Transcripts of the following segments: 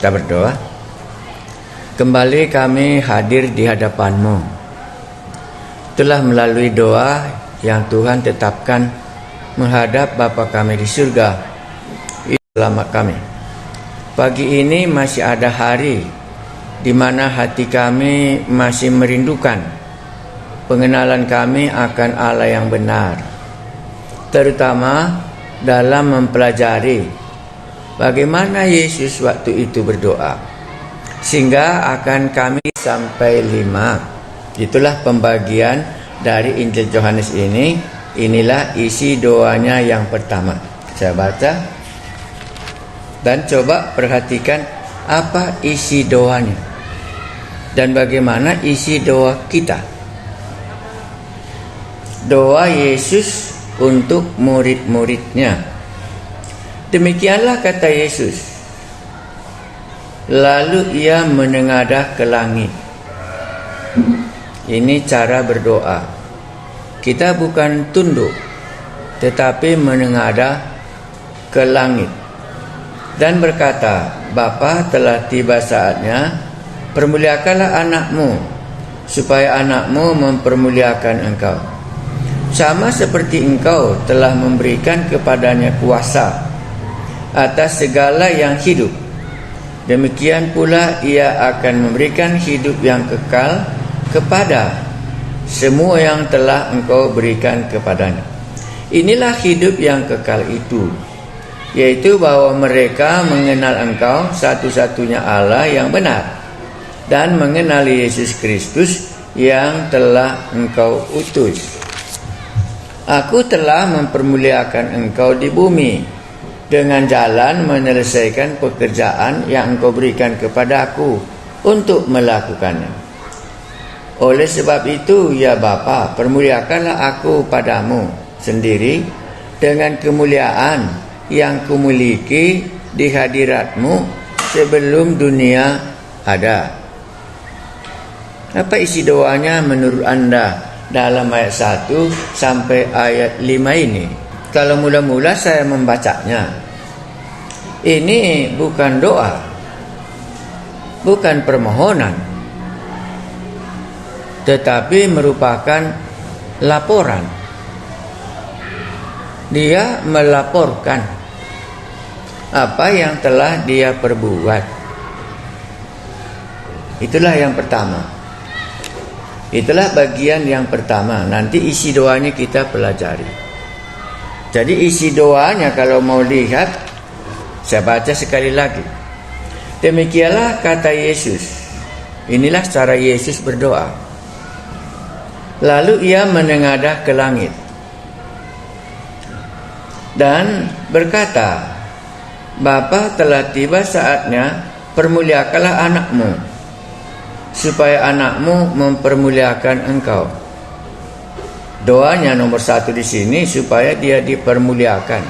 Kita berdoa. Kembali kami hadir di hadapan-Mu. Telah melalui doa yang Tuhan tetapkan menghadap Bapa kami di surga. Selamat kami. Pagi ini masih ada hari di mana hati kami masih merindukan pengenalan kami akan Allah yang benar, terutama dalam mempelajari bagaimana Yesus waktu itu berdoa, sehingga akan kami sampai 5. Itulah pembagian dari Injil Yohanes ini. Inilah isi doanya yang pertama. Saya baca dan coba perhatikan apa isi doanya dan bagaimana isi doa kita. Doa Yesus untuk murid-muridnya. Demikianlah kata Yesus. Lalu ia menengadah ke langit. Ini cara berdoa. Kita bukan tunduk, tetapi menengadah ke langit dan berkata, Bapa, telah tiba saatnya, permuliakanlah anakmu, supaya anakmu mempermuliakan engkau. Sama seperti engkau telah memberikan kepadanya kuasa atas segala yang hidup, demikian pula ia akan memberikan hidup yang kekal kepada semua yang telah engkau berikan kepadanya. Inilah hidup yang kekal itu, yaitu bahwa mereka mengenal engkau satu-satunya Allah yang benar, dan mengenal Yesus Kristus yang telah engkau utus. Aku telah mempermuliakan engkau di bumi dengan jalan menyelesaikan pekerjaan yang engkau berikan kepadaku untuk melakukannya. Oleh sebab itu, ya Bapa, permuliakanlah aku padamu sendiri dengan kemuliaan yang kumiliki di hadiratmu sebelum dunia ada. Apa isi doanya menurut Anda dalam ayat 1 sampai ayat 5 ini? Kalau mula-mula saya membacanya, ini bukan doa, bukan permohonan, tetapi merupakan laporan. Dia melaporkan apa yang telah dia perbuat. Itulah yang pertama. Itulah bagian yang pertama. Nanti isi doanya kita pelajari. Jadi isi doanya kalau mau lihat, saya baca sekali lagi. Demikianlah kata Yesus. Inilah cara Yesus berdoa. Lalu ia menengadah ke langit dan berkata, Bapa, telah tiba saatnya, permuliakanlah anakmu, supaya anakmu mempermuliakan engkau. Doanya nomor 1 di sini supaya dia dipermuliakan.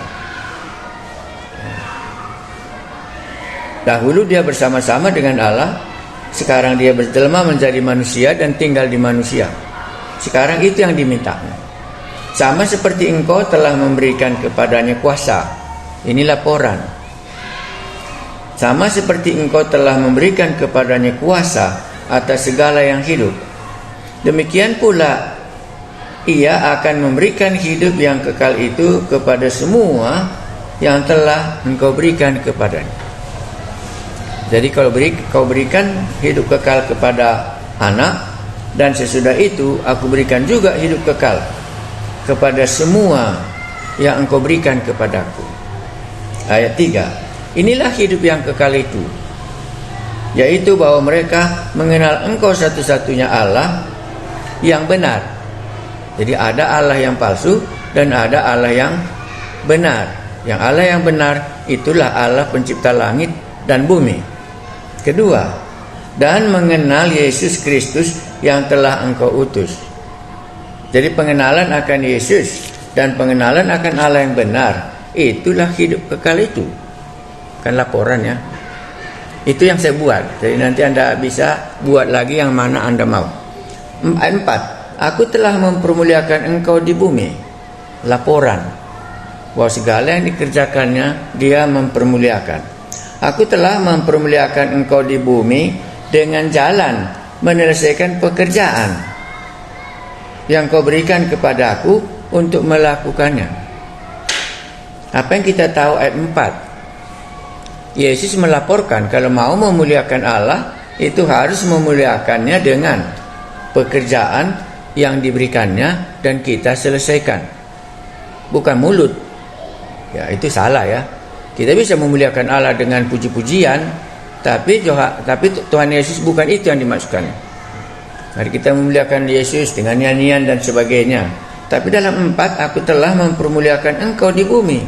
Dahulu dia bersama-sama dengan Allah, sekarang dia berjelma menjadi manusia dan tinggal di manusia. Sekarang itu yang diminta. Sama seperti engkau telah memberikan kepadanya kuasa. Ini laporan. Sama seperti engkau telah memberikan kepadanya kuasa atas segala yang hidup, demikian pula ia akan memberikan hidup yang kekal itu kepada semua yang telah engkau berikan kepadanya. Jadi kalau kau berikan hidup kekal kepada anak, dan sesudah itu aku berikan juga hidup kekal kepada semua yang engkau berikan kepadaku. Ayat 3. Inilah hidup yang kekal itu, yaitu bahwa mereka mengenal engkau satu-satunya Allah yang benar. Jadi ada Allah yang palsu dan ada Allah yang benar. Yang Allah yang benar itulah Allah pencipta langit dan bumi. Kedua, dan mengenal Yesus Kristus yang telah engkau utus. Jadi pengenalan akan Yesus dan pengenalan akan Allah yang benar, itulah hidup kekal itu. Kan laporan ya. Itu yang saya buat. Jadi nanti Anda bisa buat lagi yang mana Anda mau. 4. Aku telah mempermuliakan engkau di bumi. Laporan bahwa segala yang dikerjakannya dia mempermuliakan. Aku telah mempermuliakan engkau di bumi dengan jalan menyelesaikan pekerjaan yang kau berikan kepadaku untuk melakukannya. Apa yang kita tahu ayat 4? Yesus melaporkan kalau mau memuliakan Allah, itu harus memuliakannya dengan pekerjaan yang diberikannya dan kita selesaikan. Bukan mulut. Ya, itu salah ya. Kita bisa memuliakan Allah dengan puji-pujian, tapi Tuhan Yesus bukan itu yang dimaksudkan. Mari kita memuliakan Yesus dengan nyanyian dan sebagainya. Tapi dalam 4, aku telah mempermuliakan engkau di bumi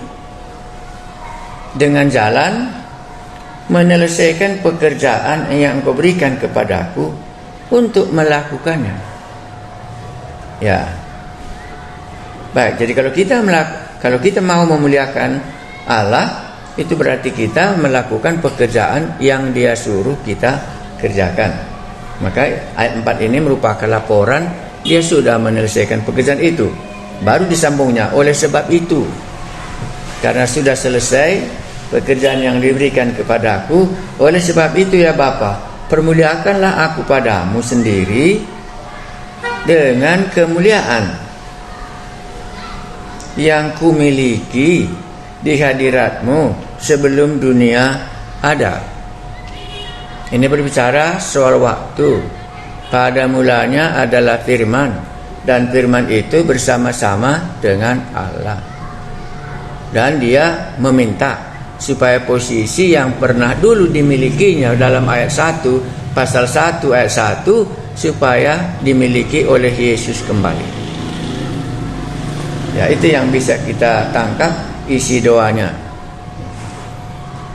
dengan jalan menyelesaikan pekerjaan yang engkau berikan kepadaku untuk melakukannya. Ya. Baik, jadi kalau kita mau memuliakan Allah, itu berarti kita melakukan pekerjaan yang Dia suruh kita kerjakan. Maka ayat 4 ini merupakan laporan dia sudah menyelesaikan pekerjaan itu. Baru disambungnya, oleh sebab itu, karena sudah selesai pekerjaan yang diberikan kepadaku, oleh sebab itu ya Bapa, permuliakanlah aku padamu sendiri dengan kemuliaan yang kumiliki di hadiratmu sebelum dunia ada. Ini berbicara soal waktu. Pada mulanya adalah firman, dan firman itu bersama-sama dengan Allah. Dan dia meminta supaya posisi yang pernah dulu dimilikinya dalam ayat 1, pasal 1 ayat 1, supaya dimiliki oleh Yesus kembali. Ya, itu yang bisa kita tangkap isi doanya.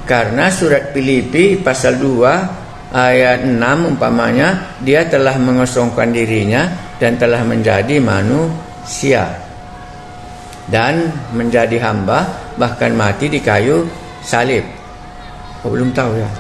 Karena surat Filipi pasal 2 ayat 6 umpamanya, dia telah mengosongkan dirinya dan telah menjadi manusia dan menjadi hamba, bahkan mati di kayu salib. Oh, belum tahu ya.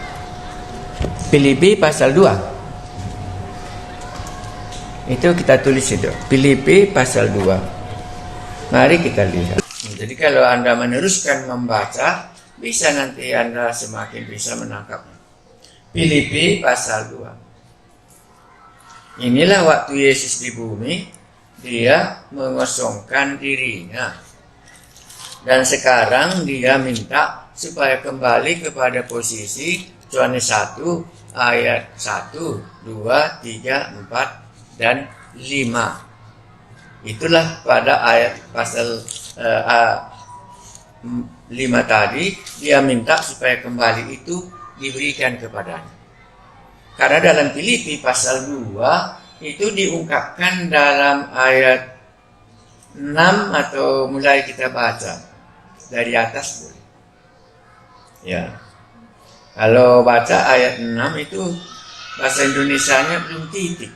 Filipi pasal 2. Itu kita tulis itu. Filipi pasal 2. Mari kita lihat. Jadi kalau Anda meneruskan membaca, bisa nanti Anda semakin bisa menangkapnya. Filipi pasal 2. Inilah waktu Yesus di bumi, dia mengosongkan dirinya. Dan sekarang dia minta supaya kembali kepada posisi Yohanes 1 ayat 1, 2, 3, 4, dan 5. Itulah pada ayat pasal 5 tadi, dia minta supaya kembali itu diberikan kepadanya. Karena dalam Filipi pasal 2 itu diungkapkan dalam ayat 6, atau mulai kita baca dari atas boleh. Ya. Kalau baca ayat 6 itu bahasa Indonesianya belum titik.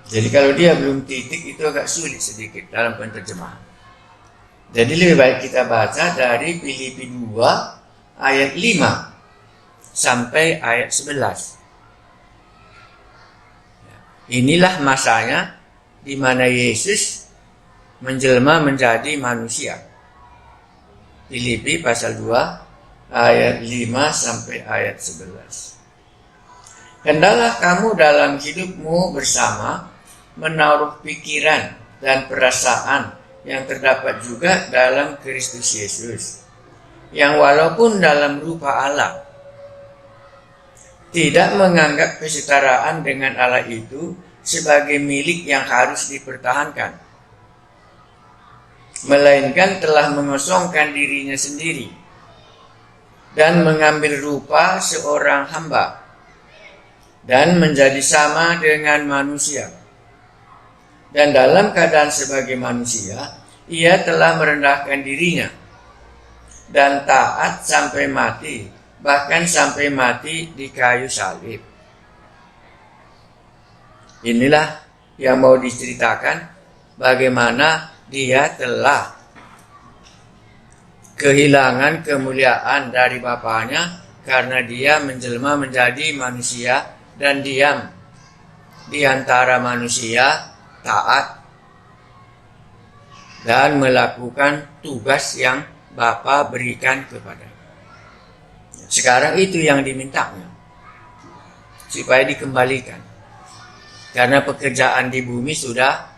Jadi kalau dia belum titik itu agak sulit sedikit dalam penerjemahan. Jadi lebih baik kita baca dari Filipi 2 ayat 5 sampai ayat 11. Inilah masanya di mana Yesus menjelma menjadi manusia. Filipi pasal 2 ayat 5 sampai ayat 11. Hendalah kamu dalam hidupmu bersama menaruh pikiran dan perasaan yang terdapat juga dalam Kristus Yesus, yang walaupun dalam rupa Allah, tidak menganggap kesetaraan dengan Allah itu sebagai milik yang harus dipertahankan, melainkan telah mengosongkan dirinya sendiri dan mengambil rupa seorang hamba dan menjadi sama dengan manusia. Dan dalam keadaan sebagai manusia, ia telah merendahkan dirinya dan taat sampai mati, bahkan sampai mati di kayu salib. Inilah yang mau diceritakan, bagaimana dia telah kehilangan kemuliaan dari Bapaknya karena dia menjelma menjadi manusia dan diam di antara manusia, taat dan melakukan tugas yang Bapa berikan kepadanya. Sekarang itu yang dimintanya, supaya dikembalikan. Karena pekerjaan di bumi sudah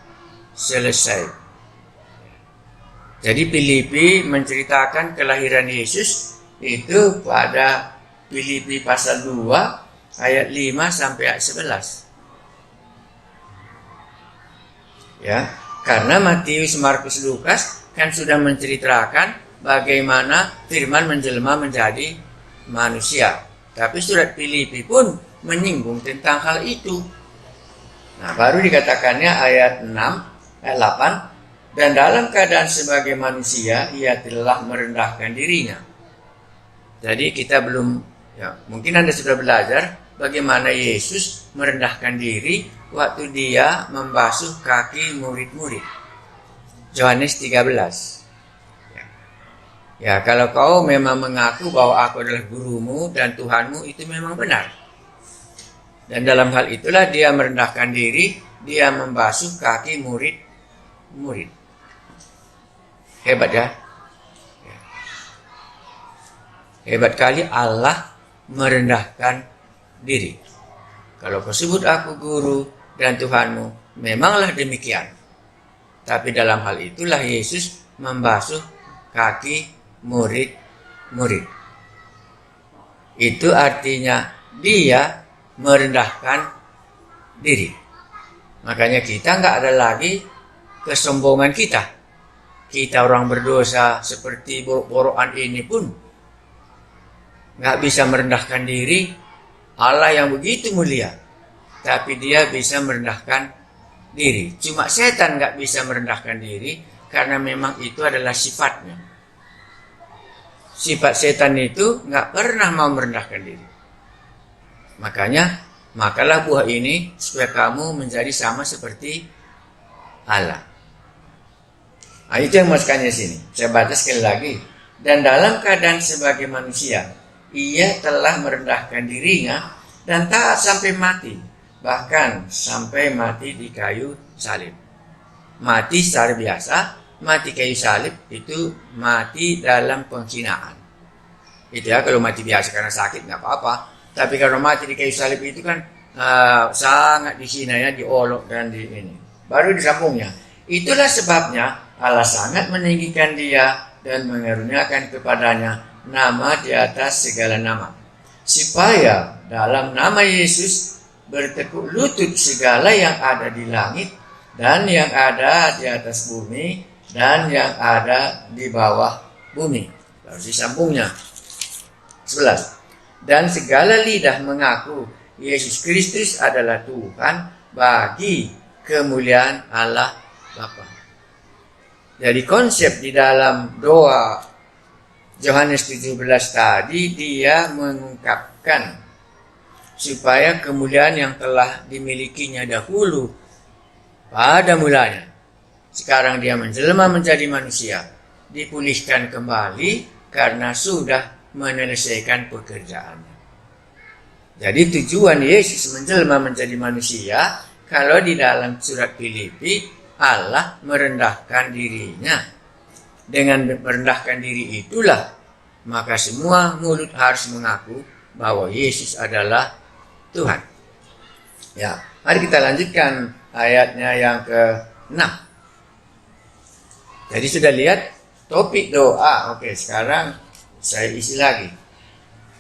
selesai. Jadi Filipi menceritakan kelahiran Yesus itu pada Filipi pasal 2 ayat 5 sampai ayat 11. Ya, karena Matius, Markus, Lukas kan sudah menceritakan bagaimana firman menjelma menjadi manusia. Tapi surat Filipi pun menyinggung tentang hal itu. Nah, baru dikatakannya ayat 6, ayat 8, dan dalam keadaan sebagai manusia ia telah merendahkan dirinya. Jadi kita belum, ya, mungkin Anda sudah belajar bagaimana Yesus merendahkan diri waktu dia membasuh kaki murid-murid. Yohanes 13. Ya, kalau kau memang mengaku bahwa aku adalah gurumu dan Tuhanmu, itu memang benar. Dan dalam hal itulah dia merendahkan diri, dia membasuh kaki murid-murid. Hebat ya? Hebat kali Allah merendahkan diri. Kalau kau sebut aku guru dan Tuhanmu, memanglah demikian. Tapi dalam hal itulah Yesus membasuh kaki murid-murid. Itu artinya dia merendahkan diri. Makanya kita nggak ada lagi kesombongan kita. Kita orang berdosa seperti borok-borokan ini pun nggak bisa merendahkan diri. Allah yang begitu mulia, tapi dia bisa merendahkan diri. Cuma setan nggak bisa merendahkan diri karena memang itu adalah sifatnya. Sifat setan itu nggak pernah mau merendahkan diri. Makanya, makalah buah ini supaya kamu menjadi sama seperti Allah. Nah, itu yang masukkannya sini. Saya baca sekali lagi. Dan dalam keadaan sebagai manusia, ia telah merendahkan dirinya dan taat sampai mati. Bahkan sampai mati di kayu salib. Mati secara biasa, mati kayu salib itu mati dalam penghinaan. Itu ya, kalau mati biasa karena sakit nggak apa-apa. Tapi kalau mati di kayu salib itu kan sangat dihina ya, diolok dan di ini. Baru disambungnya. Itulah sebabnya Allah sangat meninggikan dia dan mengaruniakan kepadanya nama di atas segala nama. Supaya dalam nama Yesus bertekuk lutut segala yang ada di langit dan yang ada di atas bumi dan yang ada di bawah bumi. Lalu disambungnya 11. Dan segala lidah mengaku Yesus Kristus adalah Tuhan bagi kemuliaan Allah Bapa. Jadi konsep di dalam doa Yohanes 17 tadi, dia mengungkapkan supaya kemuliaan yang telah dimilikinya dahulu pada mulanya, sekarang dia menjelma menjadi manusia, dipulihkan kembali karena sudah menyelesaikan pekerjaannya. Jadi tujuan Yesus menjelma menjadi manusia, kalau di dalam surat Filipi, Allah merendahkan dirinya. Dengan merendahkan diri itulah, maka semua mulut harus mengaku bahwa Yesus adalah Tuhan. Ya, mari kita lanjutkan ayatnya yang ke-6. Jadi sudah lihat topik doa. Oke, sekarang saya isi lagi.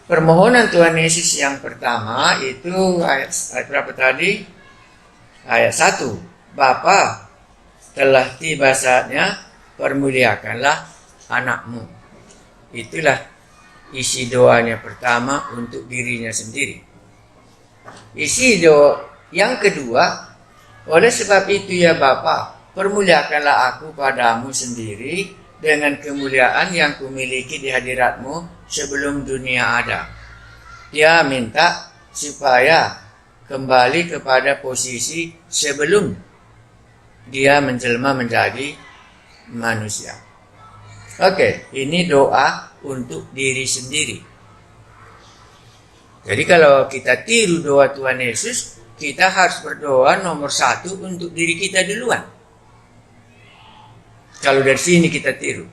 Permohonan Tuhan Yesus yang pertama itu ayat berapa tadi? Ayat 1. Bapa, telah tiba saatnya, permuliakanlah anakmu. Itulah isi doanya pertama untuk dirinya sendiri. Isi doa yang kedua, oleh sebab itu ya Bapa, permuliakanlah aku padamu sendiri dengan kemuliaan yang kumiliki di hadiratmu sebelum dunia ada. Dia minta supaya kembali kepada posisi sebelum dia menjelma menjadi manusia. Oke, ini doa untuk diri sendiri. Jadi kalau kita tiru doa Tuhan Yesus, kita harus berdoa nomor 1 untuk diri kita duluan. Kalau dari sini kita tiru.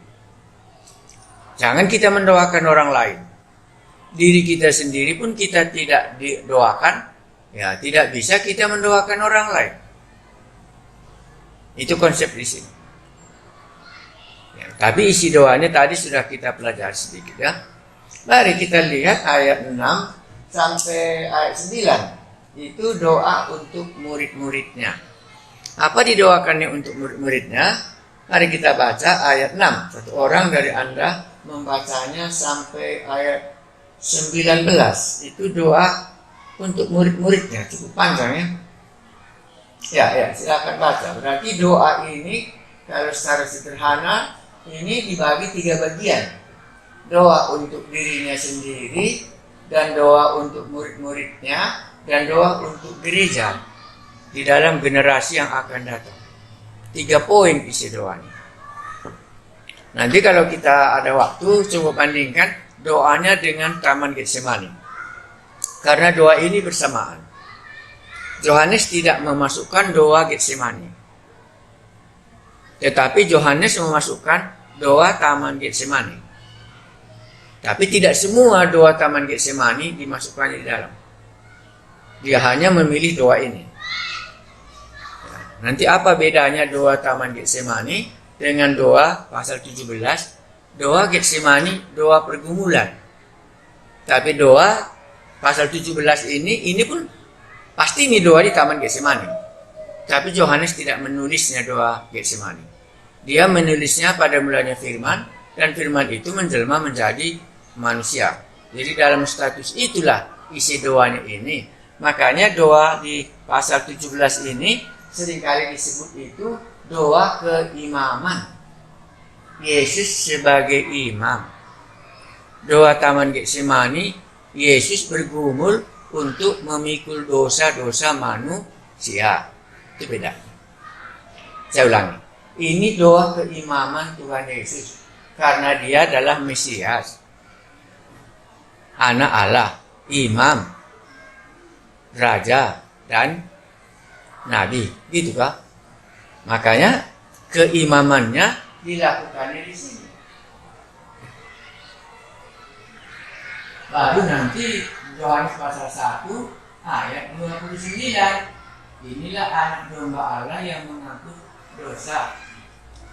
Jangan kita mendoakan orang lain. diri kita sendiri pun kita tidak didoakan, ya tidak bisa kita mendoakan orang lain. Itu konsep di sini. Ya, tapi isi doanya tadi sudah kita pelajari sedikit ya. Mari kita lihat ayat 6 sampai ayat 9. Itu doa untuk murid-muridnya. Apa didoakannya untuk murid-muridnya? Mari kita baca ayat 6. Satu orang dari Anda membacanya sampai ayat 19. Itu doa untuk murid-muridnya. Cukup panjang ya. Ya, silakan baca. Berarti doa ini kalau secara sederhana ini dibagi 3 bagian. Doa untuk dirinya sendiri, dan doa untuk murid-muridnya, dan doa untuk gereja di dalam generasi yang akan datang. 3 poin isi doanya. Nanti kalau kita ada waktu, coba bandingkan doanya dengan Taman Getsemani. Karena doa ini bersamaan. Yohanes tidak memasukkan doa Getsemani, tetapi Yohanes memasukkan doa Taman Getsemani. Tapi tidak semua doa Taman Getsemani dimasukkan di dalam. Dia hanya memilih doa ini. Nanti apa bedanya doa Taman Getsemani dengan doa pasal 17? Doa Getsemani doa pergumulan. Tapi doa pasal 17 ini pun pasti ini doa di Taman Getsemani. Tapi Yohanes tidak menulisnya doa Getsemani. Dia menulisnya pada mulanya firman, dan firman itu menjelma menjadi manusia. Jadi dalam status itulah isi doanya ini. Makanya doa di pasal 17 ini seringkali disebut itu doa keimaman. Yesus sebagai imam. Doa Taman Getsemani, Yesus bergumul untuk memikul dosa-dosa manusia. Itu beda. Saya ulangi. Ini doa keimaman Tuhan Yesus. Karena dia adalah Mesias. Anak Allah, imam, raja, dan nabi. Gitu kah? Makanya keimamannya dilakukannya di sini. Baru nanti Yohanes pasal 1 ayat 29. Inilah anak domba Allah yang mengaku dosa.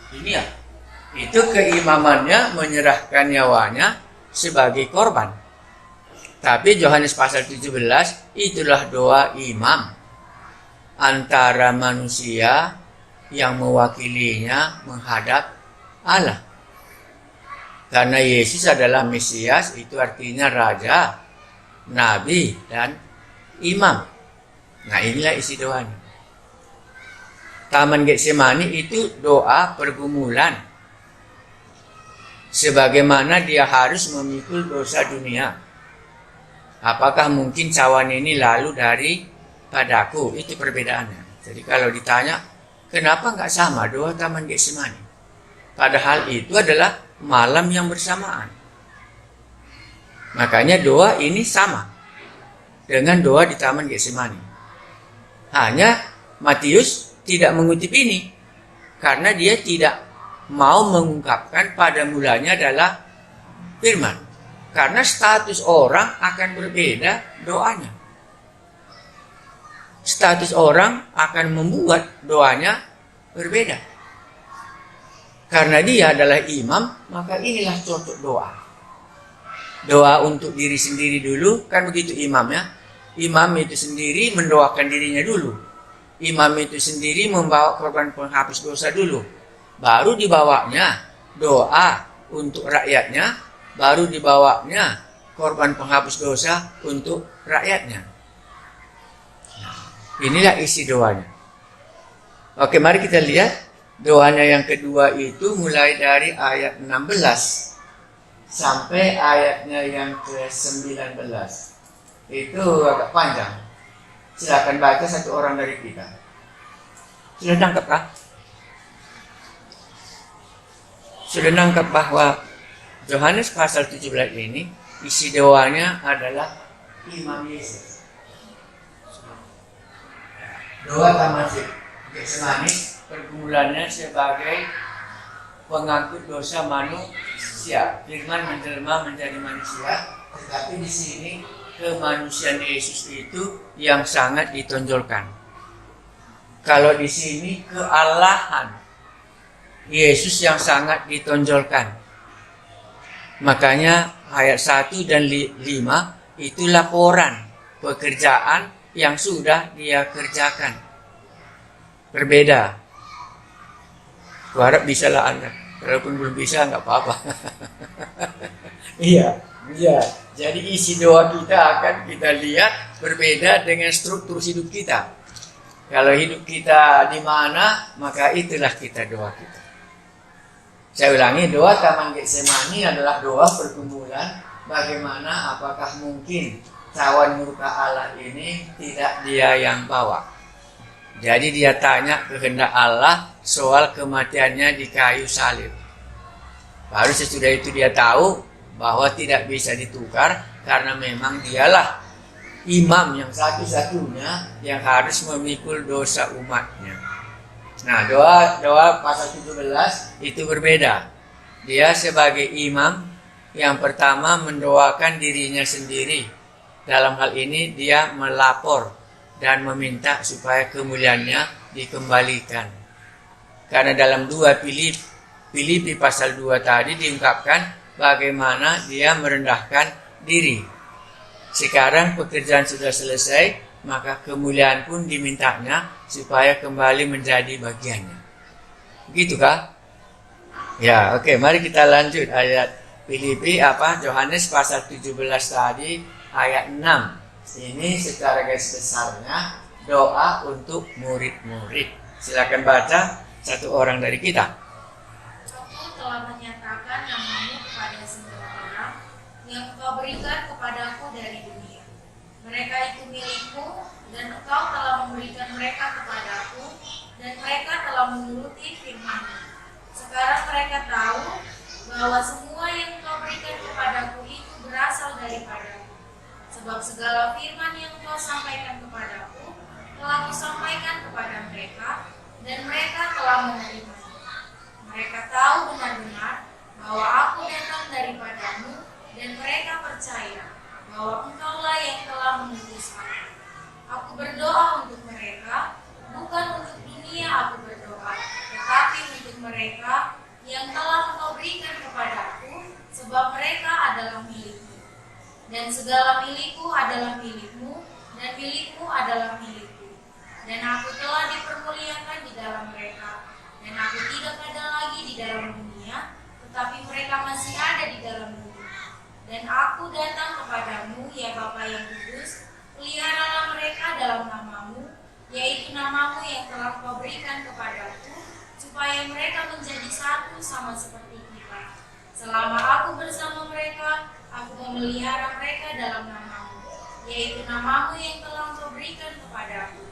Ini ya. Itu keimamannya menyerahkan nyawanya sebagai korban. Tapi Yohanes pasal 17 itulah doa imam antara manusia yang mewakilinya menghadap Allah. Karena Yesus adalah Mesias, itu artinya raja, nabi, dan imam. Nah, inilah isi doanya. Taman Getsemani itu doa pergumulan. Sebagaimana dia harus memikul dosa dunia. Apakah mungkin cawan ini lalu dari padaku? Itu perbedaannya. Jadi kalau ditanya, kenapa nggak sama doa Taman Getsemani? Padahal itu adalah malam yang bersamaan. Makanya doa ini sama dengan doa di Taman Getsemani. Hanya Matius tidak mengutip ini karena dia tidak mau mengungkapkan pada mulanya adalah firman. Karena status orang akan berbeda doanya. Status orang akan membuat doanya berbeda. Karena dia adalah imam, maka inilah cocok doa. Doa untuk diri sendiri dulu, kan begitu imamnya. Imam itu sendiri mendoakan dirinya dulu. Imam itu sendiri membawa korban penghapus dosa dulu. Baru dibawanya doa untuk rakyatnya, baru dibawanya korban penghapus dosa untuk rakyatnya. Nah, inilah isi doanya. Oke, mari kita lihat doanya yang kedua itu mulai dari ayat 16 sampai ayatnya yang ke-19. Itu agak panjang. Silakan baca satu orang dari kita. Sudah tangkap kah? Sudah nangkap bahwa Yohanes pasal 17 ini isi doanya adalah Imam Yesus. Doa Taman Getsemani pergumulannya sebagai pengangkut dosa manusia. Firman menjelma menjadi manusia, Tetapi di sini kemanusiaan Yesus itu yang sangat ditonjolkan. Kalau di sini kealahan Yesus yang sangat ditonjolkan. Makanya ayat 1 dan 5 itu laporan pekerjaan yang sudah dia kerjakan. Berbeda. Kuharap bisa lah Anda. Walaupun belum bisa nggak apa-apa. Iya. Jadi isi doa kita akan kita lihat berbeda dengan struktur hidup kita. Kalau hidup kita di mana, maka itulah kita doa kita. Saya ulangi, doa Taman Getsemani adalah doa pergumulan. Bagaimana, apakah mungkin cawan murka Allah ini tidak dia yang bawa? Jadi dia tanya kehendak Allah soal kematiannya di kayu salib. Baru sesudah itu dia tahu bahwa tidak bisa ditukar karena memang dialah imam yang satu-satunya yang harus memikul dosa umatnya. Nah, doa pasal 17 itu berbeda. Dia sebagai imam yang pertama mendoakan dirinya sendiri. Dalam hal ini dia melapor dan meminta supaya kemuliaannya dikembalikan. Karena dalam 2 Filipi pasal 2 tadi diungkapkan bagaimana dia merendahkan diri. Sekarang pekerjaan sudah selesai, maka kemuliaan pun dimintanya supaya kembali menjadi bagiannya. Begitu kah? Ya, oke, mari kita lanjut ayat Filipi Yohanes pasal 17 tadi ayat 6. Ini secara garis besarnya doa untuk murid-murid. Silakan baca satu orang dari kita. Aku telah menyatakan namamu kepada semua orang yang Engkau berikan kepadaku dari dunia. Mereka itu milikmu, dan Engkau telah memberikan mereka kepadaku, dan mereka telah menuruti firman-Mu. Sekarang mereka tahu bahwa semua yang Engkau berikan kepadaku itu berasal daripadamu. Sebab segala firman yang Engkau sampaikan kepadaku telah Kusampaikan kepada mereka, dan mereka telah menerima. Mereka tahu benar-benar bahwa Aku datang daripadamu, dan mereka percaya bahwa Engkaulah yang telah mengutus Aku. Aku berdoa untuk mereka, bukan untuk dunia aku berdoa, tetapi untuk mereka yang telah Engkau berikan kepadaku, sebab mereka adalah milikmu. Dan segala milikku adalah milikmu, dan milikmu adalah milikku. Dan aku telah dipermuliakan di dalam mereka, dan aku tidak ada lagi di dalam dunia, tetapi mereka masih ada di dalam dunia. Dan aku datang kepadamu, ya Bapa yang kudus, peliharalah mereka dalam namamu, yaitu namamu yang telah Kau berikan kepadaku, supaya mereka menjadi satu sama seperti kita. Selama aku bersama mereka, aku memelihara mereka dalam namamu, yaitu namamu yang telah Kau berikan kepadaku.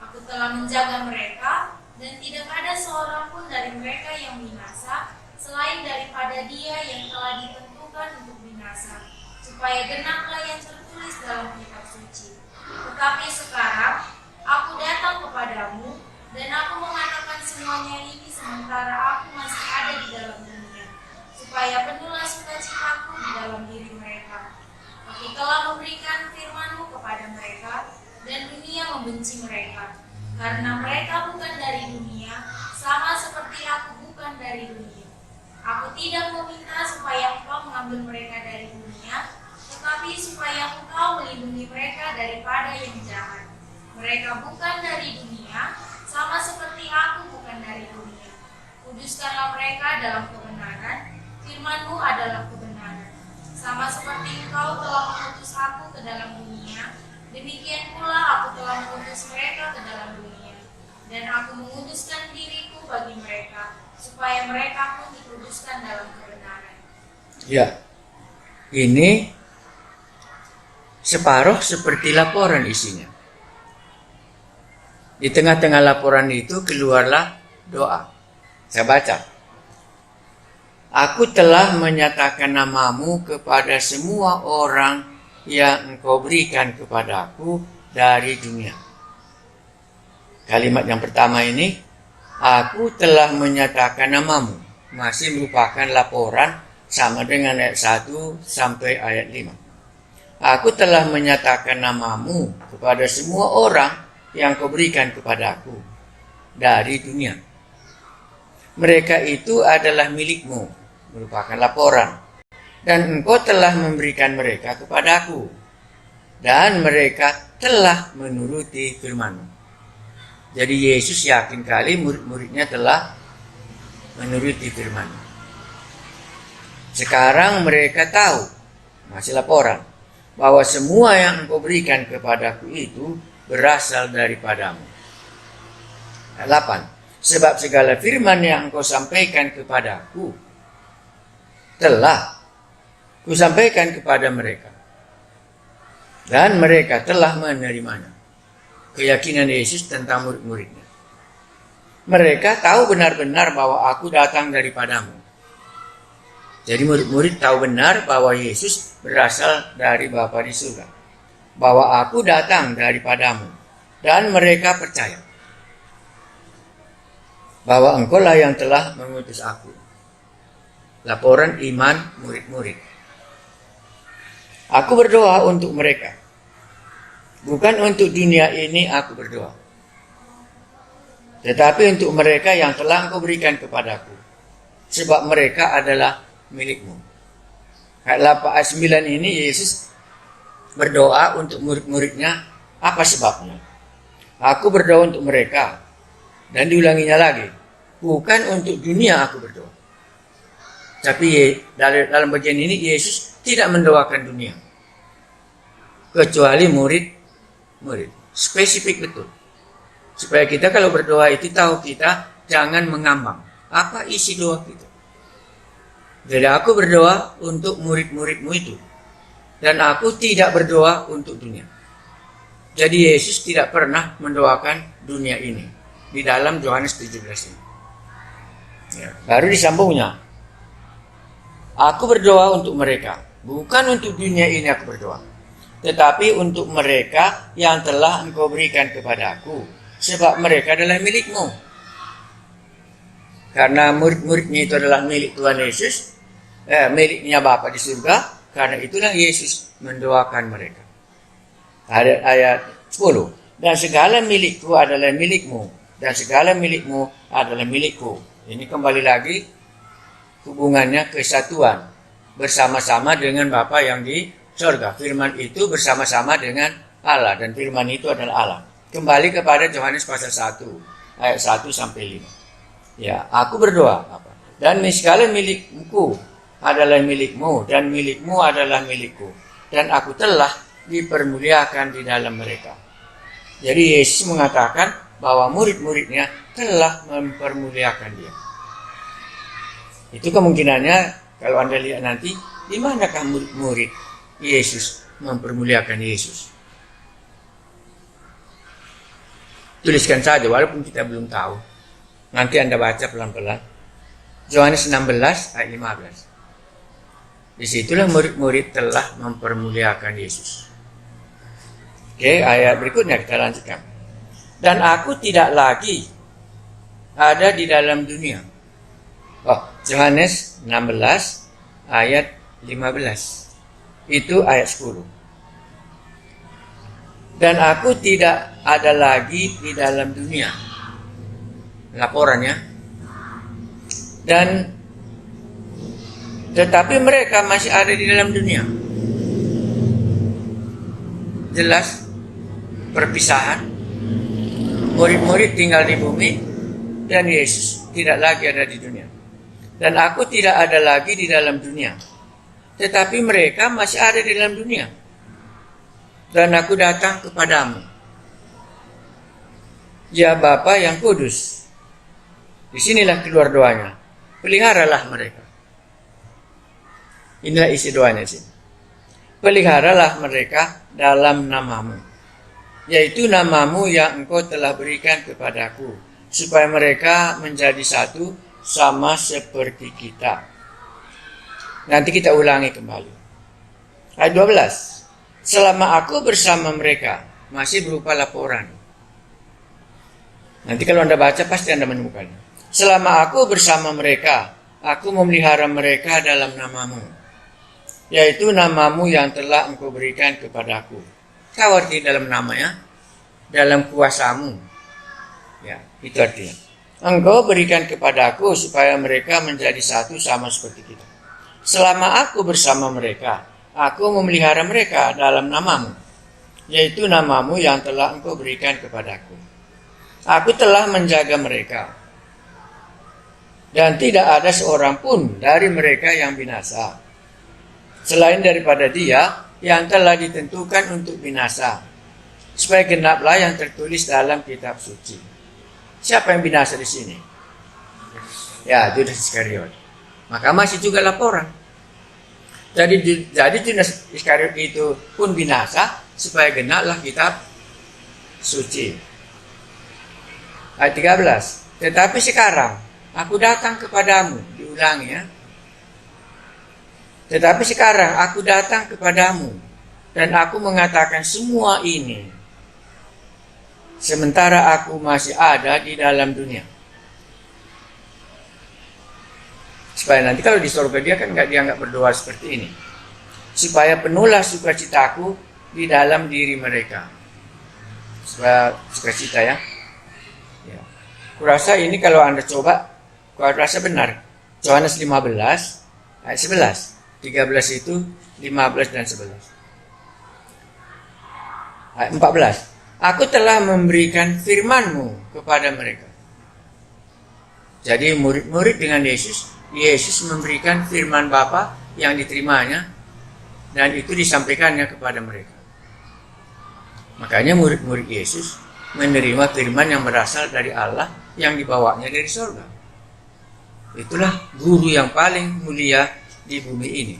Aku telah menjaga mereka, dan tidak ada seorang pun dari mereka yang binasa, selain daripada dia yang telah ditentukan untuk binasa, supaya genaplah yang tertulis dalam kitab suci. Tetapi sekarang aku datang kepadamu, dan aku mengatakan semuanya ini sementara aku masih ada di dalam dunia, supaya penuhlah sukacitaku di dalam diri mereka. Aku telah memberikan firman-Mu kepada mereka, dan dunia membenci mereka, karena mereka bukan dari dunia, sama seperti aku bukan dari dunia. Aku tidak meminta supaya Engkau mengambil mereka dari dunia, tetapi supaya Engkau melindungi mereka daripada yang jahat. Mereka bukan dari dunia, sama seperti aku bukan dari dunia. Kuduskanlah mereka dalam kebenaran, firman-Mu adalah kebenaran. Sama seperti Engkau telah mengutus aku ke dalam dunia, demikian pula aku telah mengutus mereka ke dalam dunia. Dan aku menguduskan diriku bagi mereka, supaya mereka pun dikuduskan dalam kebenaran. Ya, ini separuh seperti laporan isinya. Di tengah-tengah laporan itu keluarlah doa. Saya baca. Aku telah menyatakan namamu kepada semua orang yang Engkau berikan kepadaku dari dunia. Kalimat yang pertama ini, aku telah menyatakan namamu, masih merupakan laporan sama dengan ayat 1 sampai ayat 5. Aku telah menyatakan namamu kepada semua orang yang kau berikan kepadaku dari dunia. Mereka itu adalah milikmu, merupakan laporan. Dan engkau telah memberikan mereka kepadaku. Dan mereka telah menuruti firman-Mu. Jadi Yesus yakin kali murid-muridnya telah menuruti firman. Sekarang mereka tahu, masih laporan, bahwa semua yang engkau berikan kepadaku itu berasal daripadamu. Ayat 8. Sebab segala firman yang engkau sampaikan kepadaku telah kusampaikan kepada mereka. Dan mereka telah menerimanya. Keyakinan Yesus tentang murid-muridnya. Mereka tahu benar-benar bahwa aku datang daripadamu. Jadi murid-murid tahu benar bahwa Yesus berasal dari Bapa di surga. Bahwa aku datang daripadamu. Dan mereka percaya bahwa engkaulah yang telah mengutus aku. Laporan iman murid-murid. Aku berdoa untuk mereka. Bukan untuk dunia ini aku berdoa. Tetapi untuk mereka yang telah engkau berikan kepadaku. Sebab mereka adalah milikmu. Ayat 9 ini Yesus berdoa untuk murid-muridnya. Apa sebabnya? Aku berdoa untuk mereka. Dan diulanginya lagi. Bukan untuk dunia aku berdoa. Tapi dalam bagian ini Yesus tidak mendoakan dunia. Kecuali murid. Spesifik betul. Supaya kita kalau berdoa itu tahu kita jangan mengambang. Apa isi doa kita? Jadi aku berdoa untuk murid-muridmu itu. Dan aku tidak berdoa untuk dunia. Jadi Yesus tidak pernah mendoakan dunia ini. Di dalam Yohanes 17 ini. Ya, baru disambungnya. Aku berdoa untuk mereka. Bukan untuk dunia ini aku berdoa. Tetapi untuk mereka yang telah engkau berikan kepadaku. Sebab mereka adalah milikmu. Karena murid-muridnya itu adalah milik Tuhan Yesus. Miliknya Bapa di surga. Karena itulah Yesus mendoakan mereka. Ayat 10. Dan segala milikku adalah milikmu. Dan segala milikmu adalah milikku. Ini kembali lagi hubungannya kesatuan. Bersama-sama dengan Bapa yang di surga. Firman itu bersama-sama dengan Allah. Dan firman itu adalah Allah. Kembali kepada Yohanes pasal 1. Ayat 1 sampai 5. Ya, aku berdoa. Dan segala milikku adalah milikmu. Dan milikmu adalah milikku. Dan aku telah dipermuliakan di dalam mereka. Jadi Yesus mengatakan bahwa murid-muridnya telah mempermuliakan dia. Itu kemungkinannya kalau Anda lihat nanti, di manakah murid-murid Yesus mempermuliakan Yesus? Tuliskan saja walaupun kita belum tahu. Nanti Anda baca pelan-pelan. Yohanes 16 ayat 15. Disitulah murid-murid telah mempermuliakan Yesus. Oke, ayat berikutnya kita lanjutkan. Dan aku tidak lagi ada di dalam dunia. Yohanes 16 ayat 15. Itu ayat 10. Dan aku tidak ada lagi di dalam dunia. Laporannya. Dan tetapi mereka masih ada di dalam dunia. Jelas perpisahan. Murid-murid tinggal di bumi dan Yesus tidak lagi ada di dunia. Dan aku tidak ada lagi di dalam dunia. Tetapi mereka masih ada di dalam dunia. Dan aku datang kepadamu. Ya Bapa yang kudus. Disinilah keluar doanya. Peliharalah mereka. Inilah isi doanya sih. Peliharalah mereka dalam namamu. Yaitu namamu yang engkau telah berikan kepadaku. Supaya mereka menjadi satu sama seperti kita. Nanti kita ulangi kembali. Ayat 12. Selama aku bersama mereka. Masih berupa laporan. Nanti kalau Anda baca pasti Anda menemukannya. Selama aku bersama mereka. Aku memelihara mereka dalam namamu. yaitu namamu yang telah engkau berikan kepadaku. Tahu arti dalam namanya? Dalam kuasamu. Ya, itu artinya. Engkau berikan kepadaku supaya mereka menjadi satu sama seperti kita. Selama aku bersama mereka, aku memelihara mereka dalam namamu, yaitu namamu yang telah engkau berikan kepadaku. Aku telah menjaga mereka, dan tidak ada seorang pun dari mereka yang binasa, selain daripada dia yang telah ditentukan untuk binasa, supaya genaplah yang tertulis dalam kitab suci. Siapa yang binasa di sini? Ya, Judas Iskariot. Maka masih juga laporan. Jadi Judas Iskariot itu pun binasa supaya genaplah kitab suci. Ayat 13. Tetapi sekarang aku datang kepadamu. Diulangi ya. Tetapi sekarang aku datang kepadamu dan aku mengatakan semua ini sementara aku masih ada di dalam dunia. Supaya nanti kalau di surga dia kan nggak berdoa seperti ini. Supaya penuhlah sukacitaku di dalam diri mereka. Supaya sukacita ya. Ya. Kurasa ini kalau Anda coba, kurasa benar. Yohanes 15 ayat 11. 13 itu 15 dan 11. Ayat 14. Aku telah memberikan firman-Mu kepada mereka. Jadi murid-murid dengan Yesus memberikan firman Bapa yang diterimanya dan itu disampaikannya kepada mereka. Makanya murid-murid Yesus menerima firman yang berasal dari Allah yang dibawanya dari surga. Itulah guru yang paling mulia di bumi ini.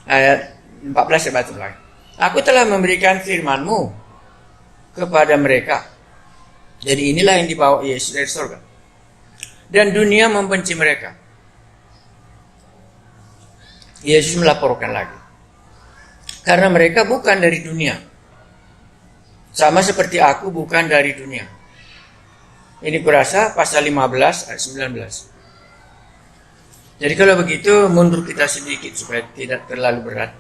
Ayat 14 saya baca lagi. Aku telah memberikan firman-Mu kepada mereka. Jadi inilah yang dibawa Yesus dari surga. Dan dunia membenci mereka. Yesus melaporkan lagi. Karena mereka bukan dari dunia. Sama seperti aku bukan dari dunia. Ini kurasa pasal 15 ayat 19. Jadi kalau begitu mundur kita sedikit supaya tidak terlalu berat.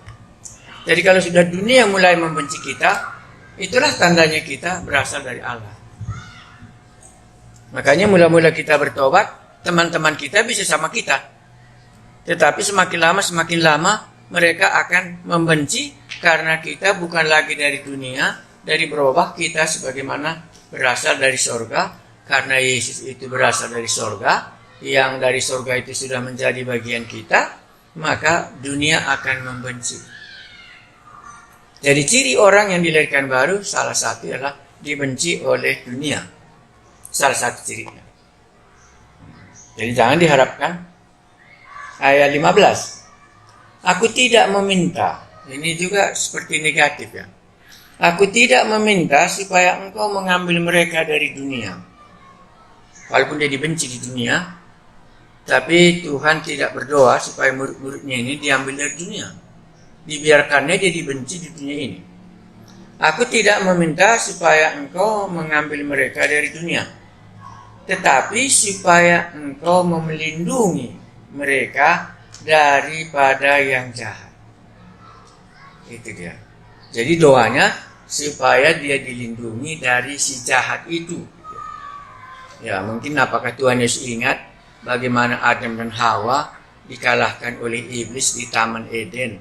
Jadi kalau sudah dunia mulai membenci kita, itulah tandanya kita berasal dari Allah. Makanya mula-mula kita bertobat, teman-teman kita bisa sama kita. Tetapi semakin lama mereka akan membenci karena kita bukan lagi dari dunia, dari berubah kita sebagaimana berasal dari surga. Karena Yesus itu berasal dari surga, yang dari surga itu sudah menjadi bagian kita, maka dunia akan membenci. Jadi ciri orang yang dilahirkan baru salah satu adalah dibenci oleh dunia. Salah satu cirinya. Jadi jangan diharapkan. Ayat 15. Aku tidak meminta. Ini juga seperti negatif ya. Aku tidak meminta supaya engkau mengambil mereka dari dunia. Walaupun dia dibenci di dunia, tapi Tuhan tidak berdoa supaya murid-muridnya ini diambil dari dunia. Dibiarkannya dia dibenci di dunia ini. Aku tidak meminta supaya engkau mengambil mereka dari dunia, tetapi supaya engkau melindungi mereka daripada yang jahat. Itu dia. Jadi doanya supaya dia dilindungi dari si jahat itu. Ya, mungkin apakah Tuhan Yesus ingat bagaimana Adam dan Hawa dikalahkan oleh iblis di Taman Eden.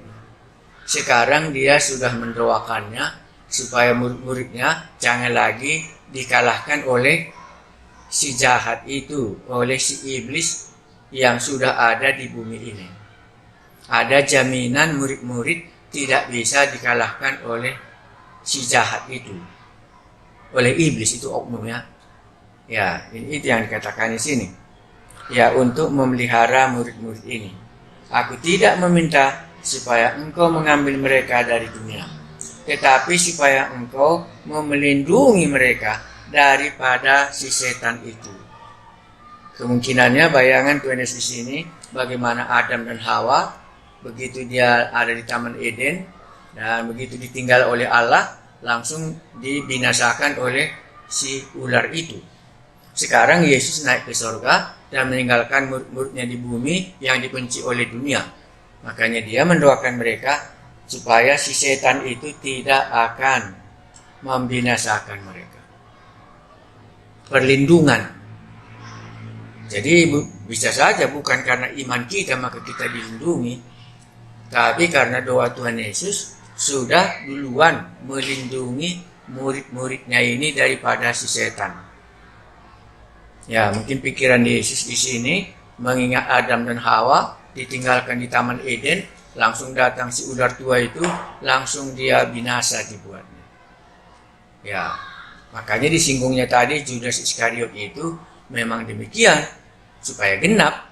Sekarang dia sudah mendoakannya supaya murid-muridnya jangan lagi dikalahkan oleh si jahat itu, oleh si iblis yang sudah ada di bumi ini. Ada jaminan murid-murid tidak bisa dikalahkan oleh si jahat itu, oleh iblis itu oknumnya. Ya, itu yang dikatakan di sini. Ya, untuk memelihara murid-murid ini. Aku tidak meminta supaya engkau mengambil mereka dari dunia, tetapi supaya engkau melindungi mereka daripada si setan itu. Kemungkinannya bayangan Tuhan Yesus di sini bagaimana Adam dan Hawa begitu dia ada di Taman Eden dan begitu ditinggal oleh Allah langsung dibinasakan oleh si ular itu. Sekarang Yesus naik ke surga dan meninggalkan murid-muridnya di bumi yang dibenci oleh dunia. Makanya dia mendoakan mereka supaya si setan itu tidak akan membinasakan mereka. Perlindungan. Jadi bisa saja bukan karena iman kita maka kita dilindungi, tapi karena doa Tuhan Yesus sudah duluan melindungi murid-muridnya ini daripada si setan. Ya, mungkin pikiran Yesus di sini mengingat Adam dan Hawa ditinggalkan di Taman Eden, langsung datang si ular tua itu, langsung dia binasa dibuatnya. Ya, makanya disinggungnya tadi Judas Iskariot itu memang demikian, supaya genap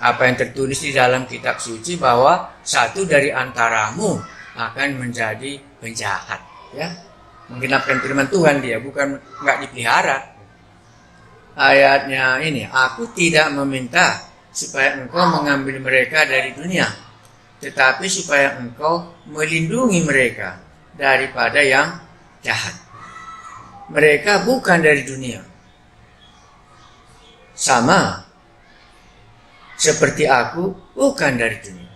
apa yang tertulis di dalam kitab suci bahwa satu dari antaramu akan menjadi penjahat. Ya, menggenapkan firman Tuhan dia, bukan nggak dipelihara. Ayatnya ini, aku tidak meminta supaya engkau mengambil mereka dari dunia, tetapi supaya engkau melindungi mereka daripada yang jahat. Mereka bukan dari dunia, sama seperti aku bukan dari dunia.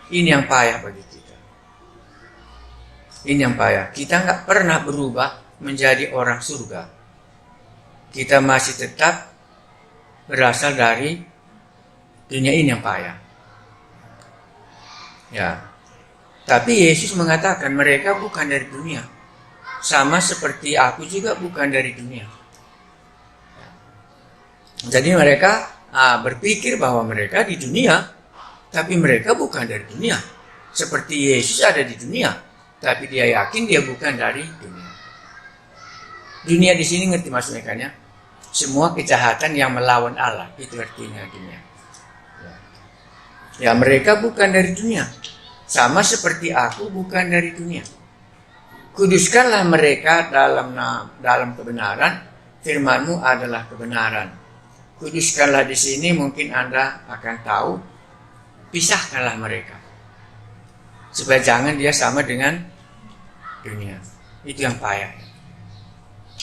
Ini yang payah bagi kita. Ini yang payah. Kita nggak pernah berubah menjadi orang surga. Kita masih tetap berasal dari dunia ini yang payah. Ya. Tapi Yesus mengatakan mereka bukan dari dunia. Sama seperti aku juga bukan dari dunia. Jadi mereka berpikir bahwa mereka di dunia, tapi mereka bukan dari dunia. Seperti Yesus ada di dunia, tapi dia yakin dia bukan dari dunia. Dunia di sini ngerti maksudnya kan ya? Semua kejahatan yang melawan Allah, itu artinya dunia. Ya, mereka bukan dari dunia. Sama seperti aku bukan dari dunia. Kuduskanlah mereka dalam kebenaran, firman-Mu adalah kebenaran. Kuduskanlah di sini mungkin Anda akan tahu, pisahkanlah mereka. Supaya jangan dia sama dengan dunia. Itu yang payah.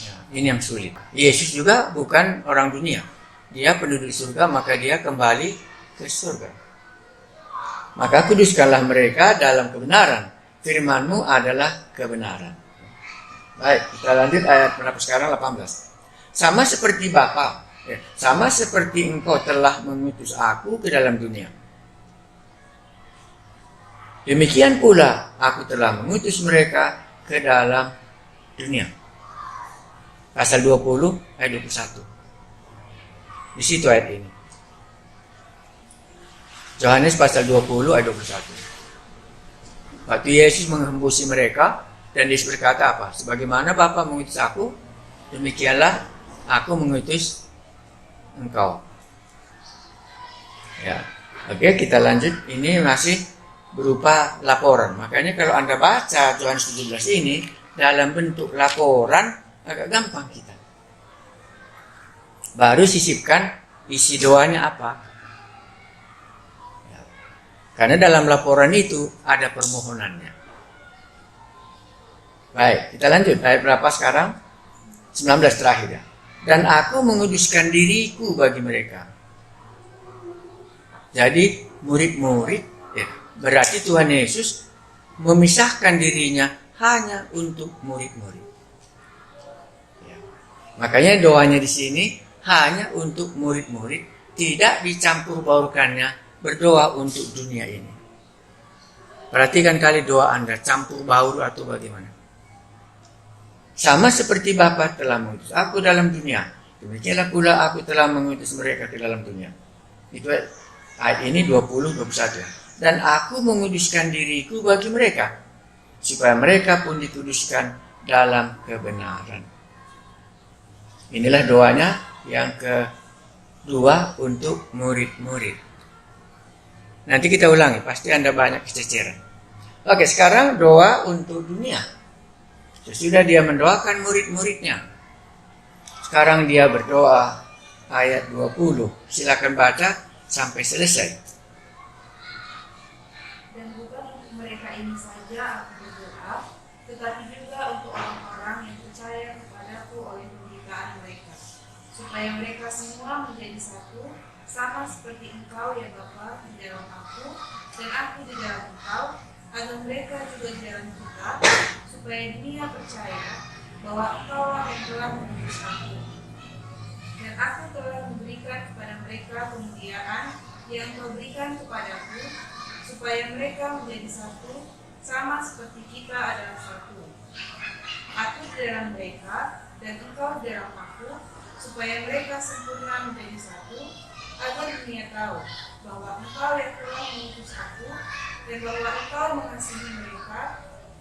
Ya, ini yang sulit. Yesus juga bukan orang dunia. Dia penduduk surga, maka dia kembali ke surga. Maka kuduskanlah mereka dalam kebenaran. Firman-Mu adalah kebenaran. Baik, kita lanjut ayat berapa sekarang? 18. Sama seperti Bapa, sama seperti Engkau telah mengutus aku ke dalam dunia, demikian pula aku telah mengutus mereka ke dalam dunia. Pasal 20 ayat 21. Di situ ayat ini. Yohanes pasal 20 ayat 21. Waktu Yesus menghembusi mereka dan Yesus berkata apa? Sebagaimana Bapa mengutus aku, demikianlah aku mengutus engkau. Ya. Oke, kita lanjut. Ini masih berupa laporan. Makanya kalau Anda baca Yohanes 17 ini dalam bentuk laporan, agak gampang kita. Baru sisipkan isi doanya apa. Ya. Karena dalam laporan itu ada permohonannya. Baik, kita lanjut. Ayat berapa sekarang? 19 terakhir ya. Dan aku menguduskan diriku bagi mereka. Jadi murid-murid, berarti Tuhan Yesus memisahkan dirinya hanya untuk murid-murid. Ya. Makanya doanya di sini hanya untuk murid-murid, tidak dicampur baurkannya berdoa untuk dunia ini. Perhatikan kali doa Anda, campur baur atau bagaimana? Sama seperti Bapa telah mengutus aku dalam dunia, demikianlah pula aku telah mengutus mereka ke dalam dunia. Itu ayat ini 20-21. Dan aku menguduskan diriku bagi mereka, supaya mereka pun dituduskan dalam kebenaran. Inilah doanya yang kedua untuk murid-murid. Nanti kita ulangi, pasti Anda banyak kececeran. Oke, sekarang doa untuk dunia. Sesudah dia mendoakan murid-muridnya, sekarang dia berdoa ayat 20. Silakan baca sampai selesai. Dan bukan untuk mereka ini saja aku berdoa, tetapi juga untuk orang-orang yang percaya kepadaku oleh pemberitaan mereka, supaya mereka semua menjadi satu, sama seperti Engkau ya Bapa di dalam aku dan aku di dalam Engkau, agar mereka juga di dalam kita, supaya dunia percaya bahwa Engkaulah yang telah mengutus aku. Dan aku telah memberikan kepada mereka kemuliaan yang Kau berikan kepadaku, supaya mereka menjadi satu, sama seperti kita adalah satu. Aku di dalam mereka dan Engkau di dalam aku, supaya mereka sempurna menjadi satu, agar dunia tahu bahwa Engkau yang telah mengutus aku dan bahwa Engkau mengasihi mereka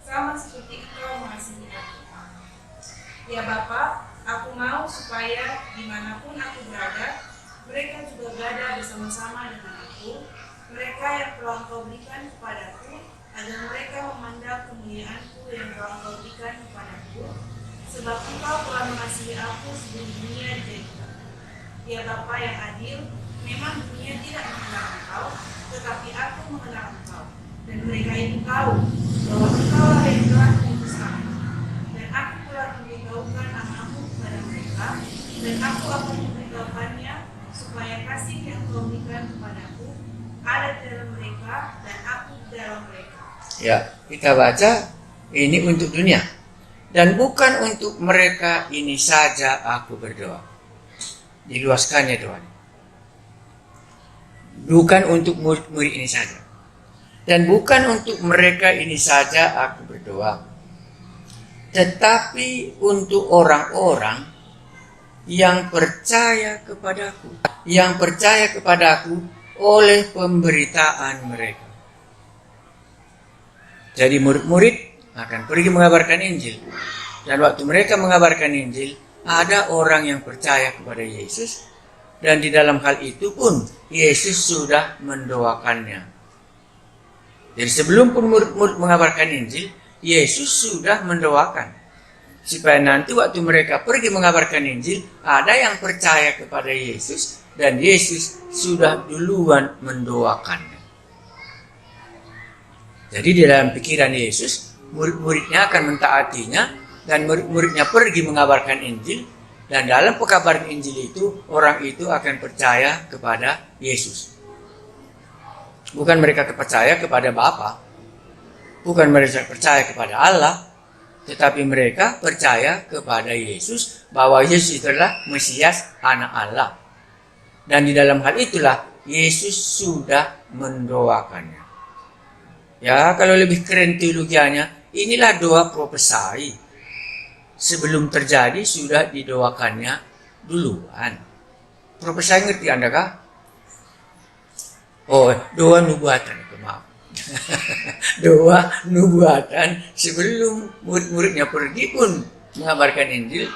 sama seperti Engkau mengasihi aku. Ya Bapa, aku mau supaya dimanapun aku berada, mereka juga berada bersama-sama dengan aku, mereka yang telah Engkau berikan kepadaku, agar mereka memandang kemuliaanku yang telah Engkau berikan kepadaku, sebab Engkau telah mengasihi aku sebelum dunia dijadikan. Ya Bapa yang adil, memang dunia tidak mengenal Engkau, tetapi aku mengenal Engkau, dan mereka itu tahu bahwa Engkaulah yang telah mengutus aku, dan aku telah memberitahukan namamu kepada mereka, dan aku akan memberitahukannya, supaya kasih yang Kau berikan kepadaku ada di dalam mereka, dan aku di dalam mereka. Ya, kita baca ini untuk dunia. Dan bukan untuk mereka ini saja aku berdoa. Diluaskannya doanya. Bukan untuk murid-murid ini saja. Dan bukan untuk mereka ini saja aku berdoa. Tetapi untuk orang-orang yang percaya kepadaku. Yang percaya kepadaku oleh pemberitaan mereka. Jadi murid-murid akan pergi mengabarkan Injil. Dan waktu mereka mengabarkan Injil, ada orang yang percaya kepada Yesus. Dan di dalam hal itu pun Yesus sudah mendoakannya. Jadi sebelum pun murid-murid mengabarkan Injil, Yesus sudah mendoakan. Supaya nanti waktu mereka pergi mengabarkan Injil, ada yang percaya kepada Yesus. Dan Yesus sudah duluan mendoakannya. Jadi di dalam pikiran Yesus, murid-muridnya akan mentaatinya. Dan murid-muridnya pergi mengabarkan Injil. Dan dalam pekabaran Injil itu, orang itu akan percaya kepada Yesus. Bukan mereka percaya kepada Bapa, bukan mereka percaya kepada Allah, tetapi mereka percaya kepada Yesus, bahwa Yesus itulah Mesias, anak Allah. Dan di dalam hal itulah, Yesus sudah mendoakannya. Ya, kalau lebih keren teologianya, inilah doa profesai. Sebelum terjadi sudah didoakannya duluan. Profesor ngerti Anda kah? Oh, doa nubuatan, maaf. Doa nubuatan sebelum murid-muridnya pergi pun mengabarkan Injil.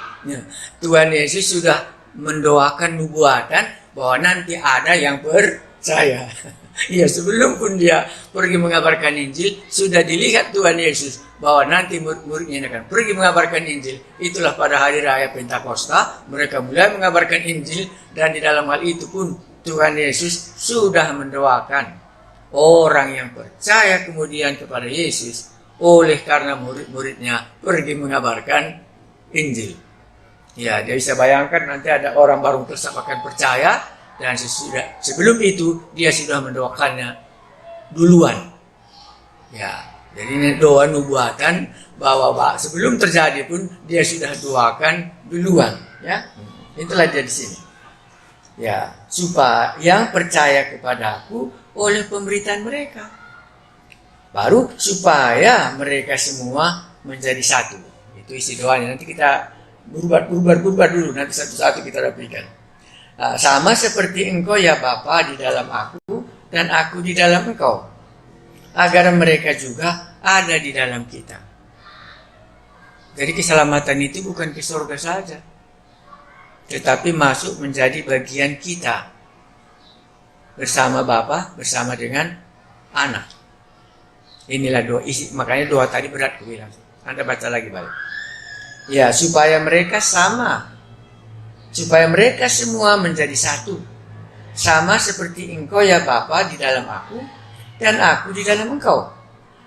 Tuhan Yesus sudah mendoakan nubuatan bahwa nanti ada yang percaya. Ya, sebelum pun dia pergi mengabarkan Injil, sudah dilihat Tuhan Yesus bahwa nanti murid-muridnya akan pergi mengabarkan Injil. Itulah pada hari raya Pentakosta, mereka mulai mengabarkan Injil, dan di dalam hal itu pun Tuhan Yesus sudah mendoakan orang yang percaya kemudian kepada Yesus oleh karena murid-muridnya pergi mengabarkan Injil. Ya, dia bisa bayangkan nanti ada orang baru akan percaya, dan sebelum itu dia sudah mendoakannya duluan. Ya, jadi ini doa nubuatan bahwa sebelum terjadi pun dia sudah doakan duluan. Ya, itulah dia di sini. Ya, supaya yang percaya kepadaku oleh pemberitaan mereka. Baru supaya mereka semua menjadi satu. Itu isi doanya. Nanti kita berubah dulu. Nanti satu-satu kita rapikan. Sama seperti engkau ya Bapa di dalam aku dan aku di dalam engkau, agar mereka juga ada di dalam kita. Jadi keselamatan itu bukan ke surga saja, tetapi masuk menjadi bagian kita bersama Bapa, bersama dengan anak. Inilah doa isi, makanya doa tadi berat aku bilang. Anda baca lagi balik. Ya, supaya mereka sama. Supaya mereka semua menjadi satu. Sama seperti engkau ya Bapa di dalam aku dan aku di dalam engkau.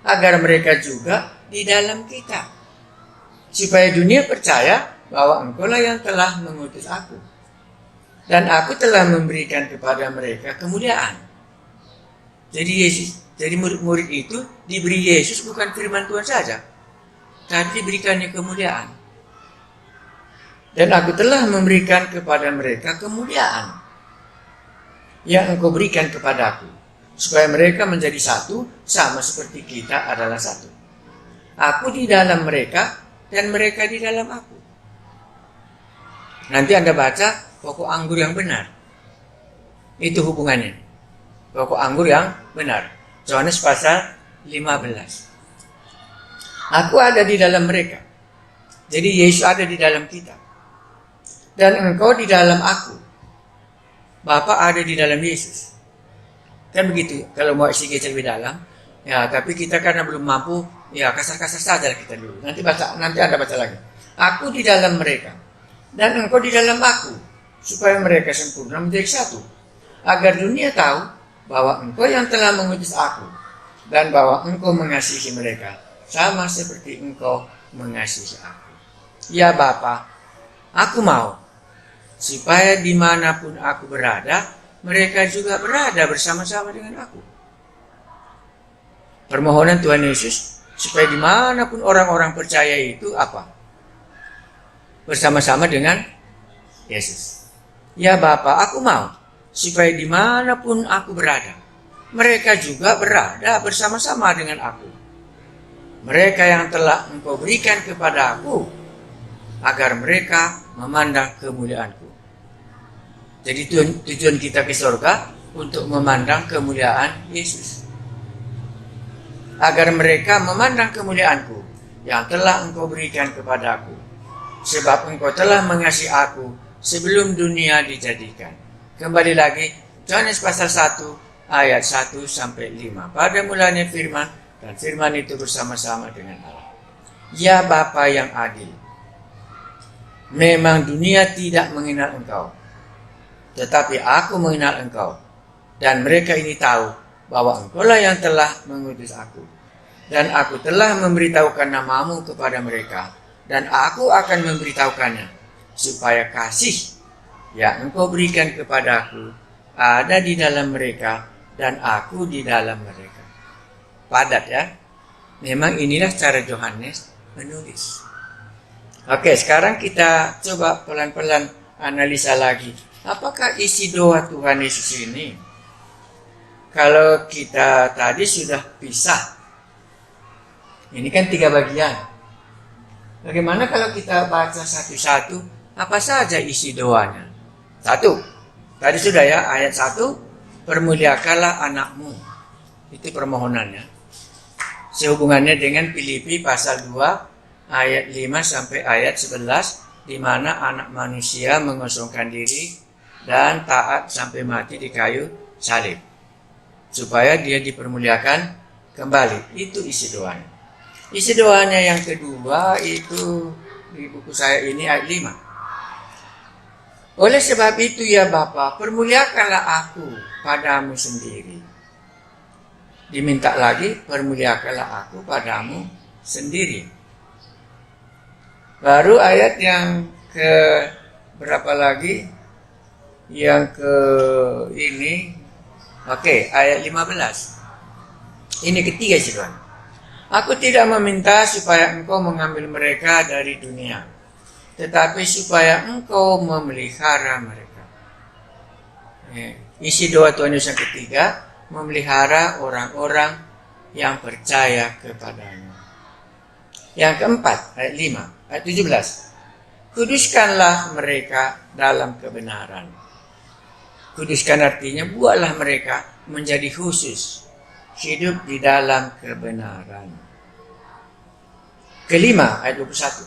Agar mereka juga di dalam kita. Supaya dunia percaya bahwa engkau lah yang telah mengutus aku. Dan aku telah memberikan kepada mereka kemuliaan. Jadi murid-murid itu diberi Yesus bukan firman Tuhan saja, tapi diberikannya kemuliaan. Dan aku telah memberikan kepada mereka kemuliaan yang engkau berikan kepadaku, supaya mereka menjadi satu sama seperti kita adalah satu. Aku di dalam mereka dan mereka di dalam aku. Nanti Anda baca pokok anggur yang benar. Itu hubungannya. Pokok anggur yang benar. Yohanes pasal 15. Aku ada di dalam mereka. Jadi Yesus ada di dalam kita. Dan engkau di dalam aku. Bapa ada di dalam Yesus. Kan begitu. Kalau mau exegese lebih dalam. Ya, tapi kita karena belum mampu. Ya, kasar-kasar saja kita dulu. Nanti Anda baca lagi. Aku di dalam mereka. Dan engkau di dalam aku. Supaya mereka sempurna menjadi satu. Agar dunia tahu bahwa engkau yang telah mengutus aku. Dan bahwa engkau mengasihi mereka. Sama seperti engkau mengasihi aku. Ya Bapa, aku mau. Supaya dimanapun aku berada, mereka juga berada bersama-sama dengan aku. Permohonan Tuhan Yesus, supaya dimanapun orang-orang percaya itu apa? Bersama-sama dengan Yesus. Ya Bapa, aku mau. Supaya dimanapun aku berada, mereka juga berada bersama-sama dengan aku. Mereka yang telah engkau berikan kepada aku, agar mereka memandang kemuliaanku. Jadi tujuan kita ke surga untuk memandang kemuliaan Yesus. Agar mereka memandang kemuliaanku yang telah engkau berikan kepadaku. Sebab engkau telah mengasihi aku sebelum dunia dijadikan. Kembali lagi, Yohanes pasal 1 ayat 1 sampai 5. Pada mulanya firman, dan firman itu bersama-sama dengan Allah. Ya Bapa yang adil, memang dunia tidak mengenal engkau, tetapi aku mengenal engkau, dan mereka ini tahu bahwa engkaulah yang telah mengutus aku. Dan aku telah memberitahukan namamu kepada mereka, dan aku akan memberitahukannya, supaya kasih yang engkau berikan kepadaku ada di dalam mereka, dan aku di dalam mereka. Padat ya. Memang inilah cara Yohanes menulis. Oke, sekarang kita coba pelan-pelan analisa lagi. Apakah isi doa Tuhan Yesus ini? Kalau kita tadi sudah pisah. Ini kan 3 bagian. Bagaimana kalau kita baca satu-satu? Apa saja isi doanya? 1. Tadi sudah ya, ayat 1. Permuliakanlah anakmu. Itu permohonannya. Sehubungannya dengan Filipi pasal 2 ayat 5 sampai ayat 11, di mana anak manusia mengosongkan diri dan taat sampai mati di kayu salib, supaya dia dipermuliakan kembali. Itu isi doanya. Isi doanya yang kedua itu di buku saya ini ayat 5. Oleh sebab itu ya Bapa, permuliakanlah aku padamu sendiri. Diminta lagi, permuliakanlah aku padamu sendiri. Baru ayat yang ke berapa lagi? Yang ke ini. Oke, ayat 15. Ini ketiga sih Tuhan. Aku tidak meminta supaya engkau mengambil mereka dari dunia, tetapi supaya engkau memelihara mereka. Isi doa Tuhan Yesus yang ketiga, memelihara orang-orang yang percaya kepadanya. Yang keempat, ayat 5, ayat 17. Kuduskanlah mereka dalam kebenaran. Kuduskan artinya buatlah mereka menjadi khusus, hidup di dalam kebenaran. Kelima, ayat 21.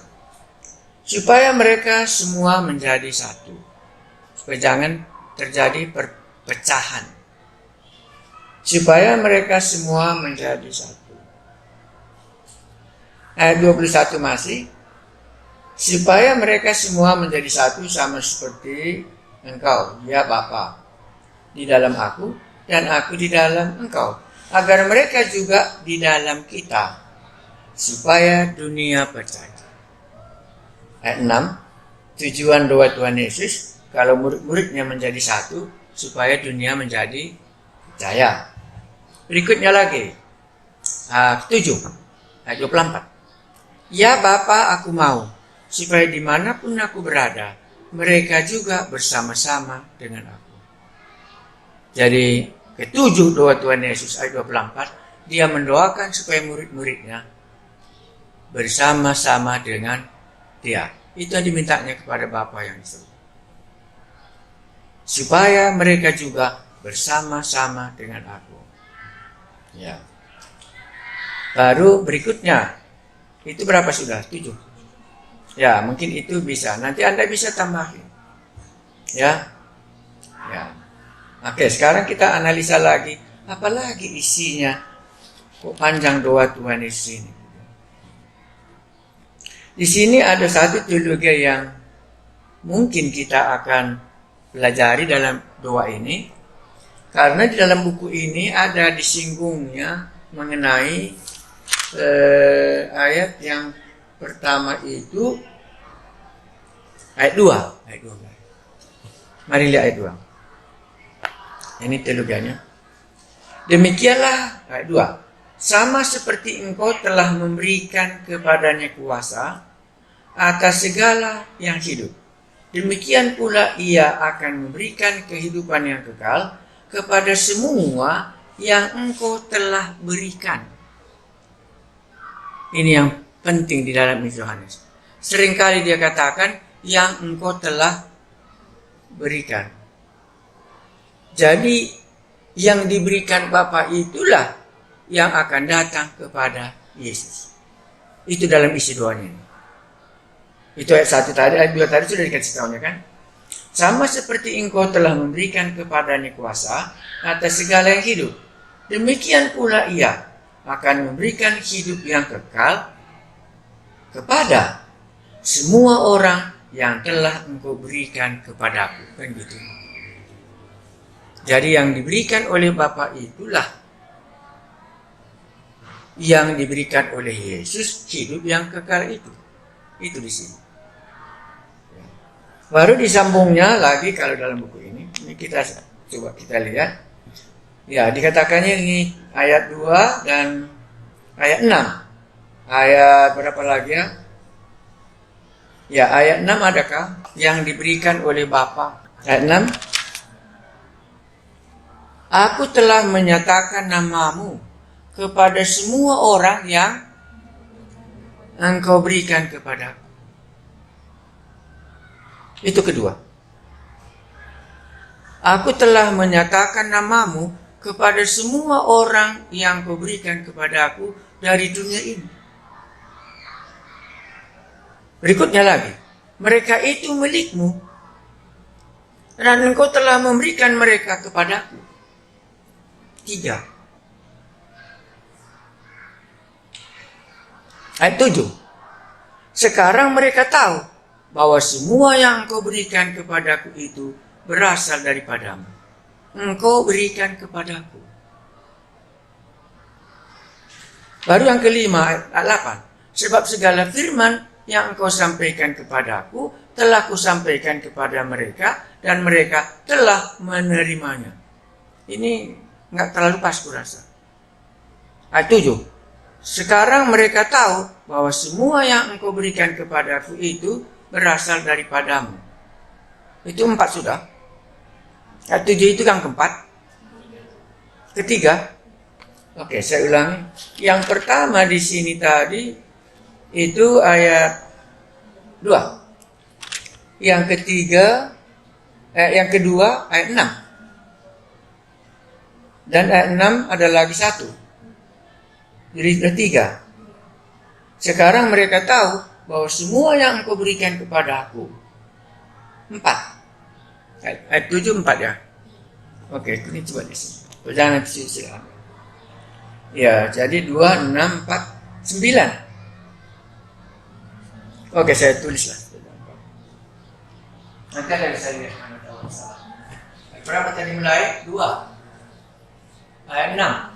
Supaya mereka semua menjadi satu. Supaya jangan terjadi perpecahan. Supaya mereka semua menjadi satu. Ayat 21 masih. Supaya mereka semua menjadi satu sama seperti engkau, ya Bapa, di dalam aku dan aku di dalam engkau, agar mereka juga di dalam kita, supaya dunia percaya. Ayat 6. Tujuan doa Tuhan Yesus kalau murid-muridnya menjadi satu, supaya dunia menjadi percaya. Berikutnya lagi, 7, ayat 24. Ya Bapa, aku mau, supaya dimanapun aku berada, mereka juga bersama-sama dengan aku. Jadi, ketujuh doa Tuhan Yesus, ayat 24, dia mendoakan supaya murid-muridnya bersama-sama dengan dia. Itu yang dimintanya kepada Bapa yang di surga. Supaya mereka juga bersama-sama dengan aku. Ya. Baru berikutnya, itu berapa sudah? 7. Ya, mungkin itu bisa. Nanti Anda bisa tambahin. Ya. Ya. Oke, sekarang kita analisa lagi. Apalagi isinya? Kok panjang doa Tuhan Yesus ini? Di sini ada satu teologi yang mungkin kita akan pelajari dalam doa ini. Karena di dalam buku ini ada disinggungnya mengenai ayat yang pertama itu ayat 2. Ayat 2. Mari lihat ayat 2. Ini teologianya. Demikianlah ayat 2. Sama seperti engkau telah memberikan kepadanya kuasa atas segala yang hidup, demikian pula ia akan memberikan kehidupan yang kekal kepada semua yang engkau telah berikan. Ini yang penting di dalam Yohanes. Seringkali dia katakan yang engkau telah berikan. Jadi yang diberikan Bapa itulah yang akan datang kepada Yesus. Itu dalam isi doanya. Itu ayat 1 tadi, ayat 2 tadi sudah dikasih tahunya kan? Sama seperti engkau telah memberikan kepadanya kuasa atas segala yang hidup, demikian pula ia akan memberikan hidup yang kekal kepada semua orang yang telah engkau berikan kepadaku. Kan gitu. Jadi yang diberikan oleh Bapa itulah yang diberikan oleh Yesus, hidup yang kekal itu. Itu di sini. Baru disambungnya lagi kalau dalam buku ini kita coba kita lihat. Ya, dikatakannya ini ayat 2 dan ayat 6. Ayat berapa lagi ya? Ya, ayat 6 adakah yang diberikan oleh Bapa? Ayat 6. Aku telah menyatakan namamu kepada semua orang yang engkau berikan kepadaku. Itu kedua. Aku telah menyatakan namamu kepada semua orang yang kau berikan kepadaku dari dunia ini. Berikutnya lagi. Mereka itu milikmu dan engkau telah memberikan mereka kepadaku. 3. Ayat 7. Sekarang mereka tahu bahwa semua yang engkau berikan kepadaku itu berasal daripadamu. Engkau berikan kepadaku. Baru yang kelima, ayat 8. Sebab segala firman yang engkau sampaikan kepadaku telah kusampaikan kepada mereka dan mereka telah menerimanya. Ini nggak terlalu pas kurasa. Ayat 7. Sekarang mereka tahu bahwa semua yang engkau berikan kepadaku itu berasal daripadamu. Itu 4 sudah. Ayat 7 itu yang keempat. Ketiga. Oke, saya ulangi. Yang pertama di sini tadi itu ayat 2. Yang ketiga, yang kedua ayat 6. Dan ayat 6 ada lagi 1. Jadi ada 3. Sekarang mereka tahu bahwa semua yang engkau berikan kepada aku. 4. Ayat 7 4 ya. Oke, ini coba di sini. Jangan silakan. Ya, jadi 2, 6, 4, 9. Oke, saya tulislah. Nanti ada bisa lihat mana tahu masalah. Berapa tadi mulai? 2. Ayat 6.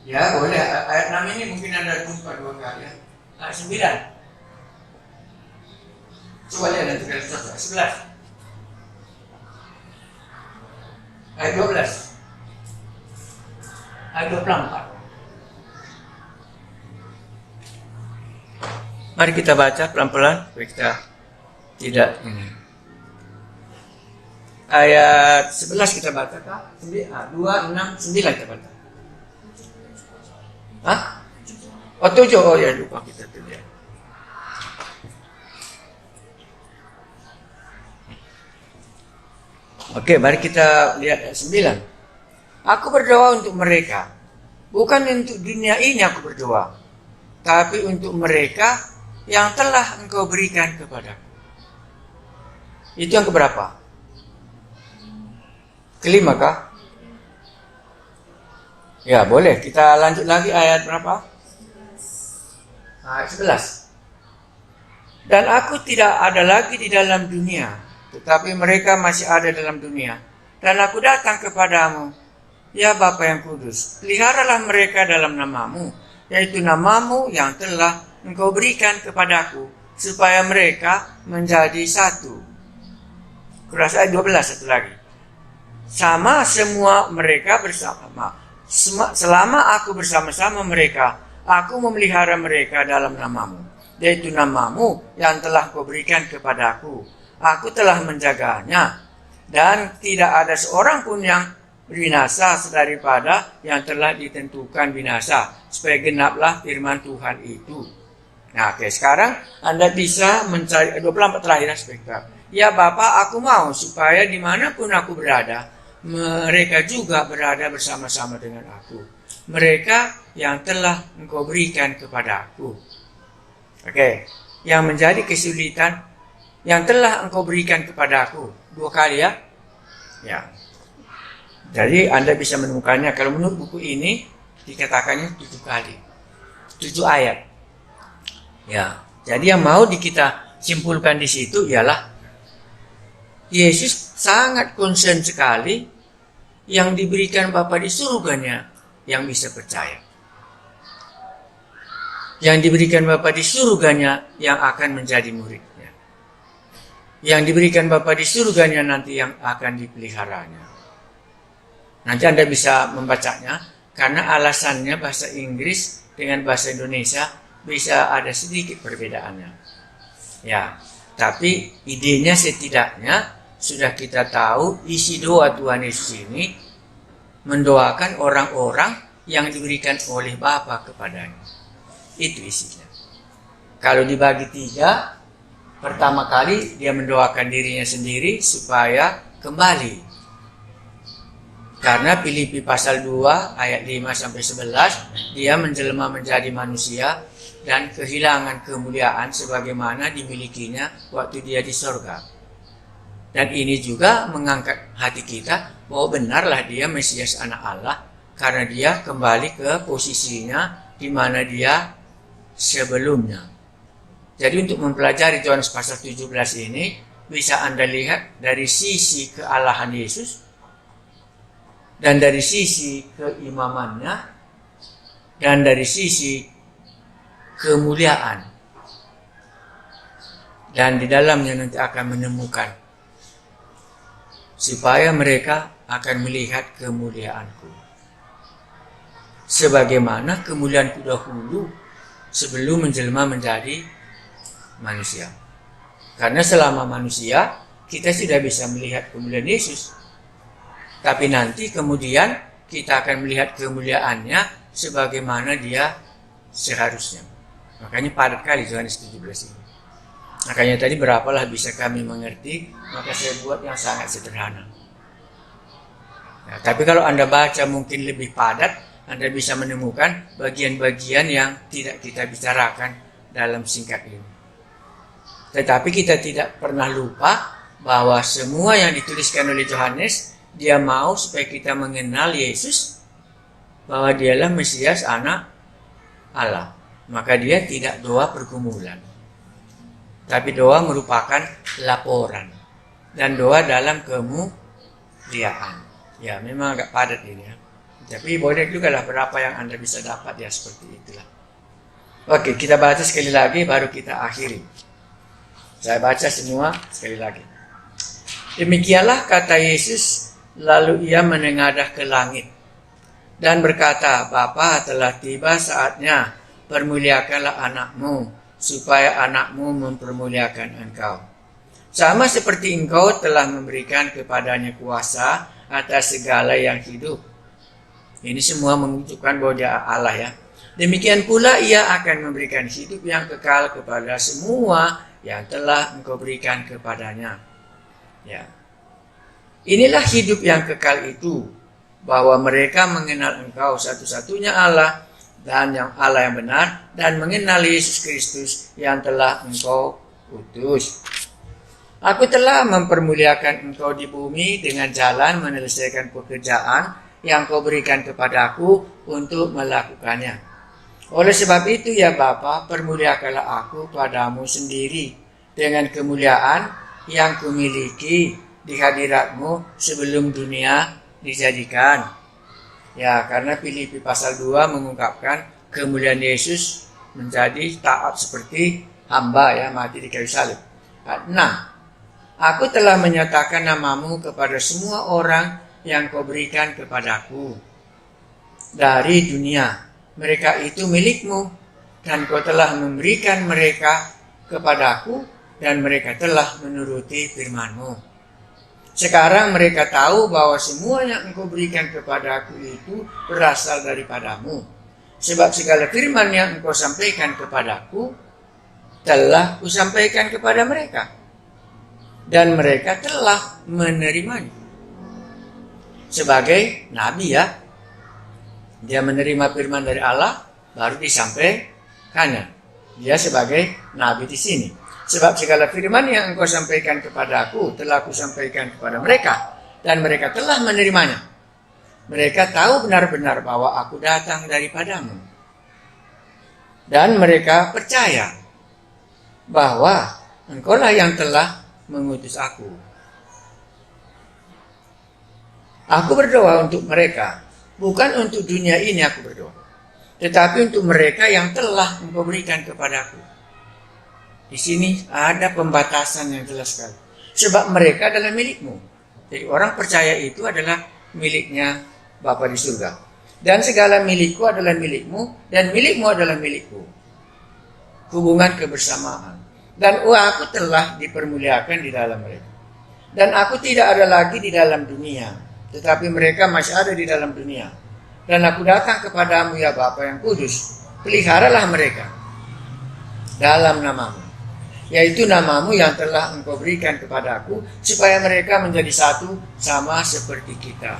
Ya boleh, ayat 6 ini mungkin Anda jumpa 2 kali ya. Ayat 9. Coba lihat nanti kalian 11 ayat 12 ayat 24. Mari kita baca pelan-pelan supaya kita tidak ini. Ayat 11 kita baca kah? 2, 6, 9 kita baca. Hah? Oh 7, oh ya lupa kita tuh ya. Oke, mari kita lihat ayat 9. Aku berdoa untuk mereka, bukan untuk dunia ini aku berdoa, tapi untuk mereka yang telah Engkau berikan kepadaku. Itu yang keberapa? Kelima kah? Ya boleh, kita lanjut lagi ayat berapa? Ayat 11. Dan aku tidak ada lagi di dalam dunia, tetapi mereka masih ada dalam dunia. Dan aku datang kepadamu, ya Bapa yang kudus, peliharalah mereka dalam namamu, yaitu namamu yang telah Engkau berikan kepadaku, supaya mereka menjadi satu. Kurasa ayat 12 satu lagi. Sama semua mereka bersama. Selama aku bersama-sama mereka, aku memelihara mereka dalam namamu, yaitu namamu yang telah Kau berikan kepadaku. Aku telah menjaganya, dan tidak ada seorang pun yang binasa daripada yang telah ditentukan binasa, supaya genaplah firman Tuhan itu. Nah, oke, sekarang Anda bisa mencari 24 terakhir aspeknya. Ya Bapa, aku mau supaya dimanapun aku berada, mereka juga berada bersama-sama dengan aku. Mereka yang telah Engkau berikan kepada aku. Oke, yang menjadi kesulitan, yang telah Engkau berikan kepada aku. 2 kali ya. Ya. Jadi Anda bisa menemukannya. Kalau menurut buku ini dikatakannya 7 kali. 7 ayat. Ya. Jadi yang mau kita simpulkan di situ ialah Yesus sangat concern sekali yang diberikan Bapa di surganya yang bisa percaya. Yang diberikan Bapa di surganya yang akan menjadi muridnya. Yang diberikan Bapa di surganya nanti yang akan dipeliharanya. Nanti Anda bisa membacanya karena alasannya bahasa Inggris dengan bahasa Indonesia bisa ada sedikit perbedaannya. Ya, tapi idenya setidaknya sudah kita tahu isi doa Tuhan Yesus ini mendoakan orang-orang yang diberikan oleh Bapa kepadanya. Itu isinya. Kalau dibagi 3, pertama kali dia mendoakan dirinya sendiri supaya kembali. Karena Filipi pasal 2 ayat 5-11 dia menjelma menjadi manusia dan kehilangan kemuliaan sebagaimana dimilikinya waktu dia di surga. Dan ini juga mengangkat hati kita bahwa benarlah dia Mesias anak Allah karena dia kembali ke posisinya di mana dia sebelumnya. Jadi untuk mempelajari Yohanes pasal 17 ini bisa Anda lihat dari sisi kealahan Yesus dan dari sisi keimamannya dan dari sisi kemuliaan. Dan di dalamnya nanti akan menemukan supaya mereka akan melihat kemuliaanku. Sebagaimana kemuliaanku dahulu sebelum menjelma menjadi manusia. Karena selama manusia, kita sudah bisa melihat kemuliaan Yesus. Tapi nanti kemudian kita akan melihat kemuliaannya sebagaimana dia seharusnya. Makanya padat kali Yohanes 17 ini. Makanya tadi berapalah bisa kami mengerti, maka saya buat yang sangat sederhana. Nah, tapi kalau Anda baca mungkin lebih padat, Anda bisa menemukan bagian-bagian yang tidak kita bicarakan dalam singkat ini. Tetapi kita tidak pernah lupa bahwa semua yang dituliskan oleh Yohanes, dia mau supaya kita mengenal Yesus, bahwa dialah Mesias anak Allah. Maka dia tidak doa pergumulan. Tapi doa merupakan laporan. Dan doa dalam kemuliaan. Ya memang agak padat ini ya. Tapi boleh juga lah berapa yang Anda bisa dapat ya seperti itulah. Oke, kita baca sekali lagi baru kita akhiri. Saya baca semua sekali lagi. Demikianlah kata Yesus, lalu ia menengadah ke langit dan berkata, Bapa, telah tiba saatnya, permuliakanlah anakmu, supaya anakmu mempermuliakan engkau. Sama seperti engkau telah memberikan kepadanya kuasa atas segala yang hidup. Ini semua menunjukkan bahwa dia Allah ya. Demikian pula ia akan memberikan hidup yang kekal kepada semua yang telah engkau berikan kepadanya. Ya. Inilah hidup yang kekal itu, bahwa mereka mengenal engkau satu-satunya Allah dan yang Allah yang benar, dan mengenal Yesus Kristus yang telah engkau utus. Aku telah mempermuliakan engkau di bumi dengan jalan menyelesaikan pekerjaan yang kau berikan kepadaku untuk melakukannya. Oleh sebab itu ya Bapa, permuliakanlah aku padamu sendiri dengan kemuliaan yang kumiliki di hadiratmu sebelum dunia dijadikan. Ya, karena Filipi pasal 2 mengungkapkan kemuliaan Yesus menjadi taat seperti hamba ya, mati di kayu salib. 6. Aku telah menyatakan namamu kepada semua orang yang kau berikan kepadaku dari dunia. Mereka itu milikmu, dan kau telah memberikan mereka kepadaku, dan mereka telah menuruti firman-Mu. Sekarang mereka tahu bahwa semua yang engkau berikan kepadaku itu berasal daripadamu. Sebab segala firman yang engkau sampaikan kepadaku telah kusampaikan kepada mereka, dan mereka telah menerimanya. Sebagai nabi ya, dia menerima firman dari Allah, baru disampaikannya. Dia sebagai nabi di sini. Sebab segala firman yang engkau sampaikan kepadaku telah kusampaikan kepada mereka, dan mereka telah menerimanya. Mereka tahu benar-benar bahwa aku datang daripadamu, dan mereka percaya bahwa engkaulah yang telah mengutus aku. Aku berdoa untuk mereka, bukan untuk dunia ini aku berdoa, tetapi untuk mereka yang telah engkau berikan kepadaku. Di sini ada pembatasan yang jelas sekali. Sebab mereka adalah milikmu. Jadi orang percaya itu adalah miliknya Bapa di surga. Dan segala milikku adalah milikmu, dan milikmu adalah milikku. Hubungan kebersamaan. Dan aku telah dipermuliakan di dalam mereka. Dan aku tidak ada lagi di dalam dunia, tetapi mereka masih ada di dalam dunia. Dan aku datang kepadamu ya Bapa yang kudus, peliharalah mereka dalam namamu, yaitu namamu yang telah engkau berikan kepadaku, supaya mereka menjadi satu sama seperti kita.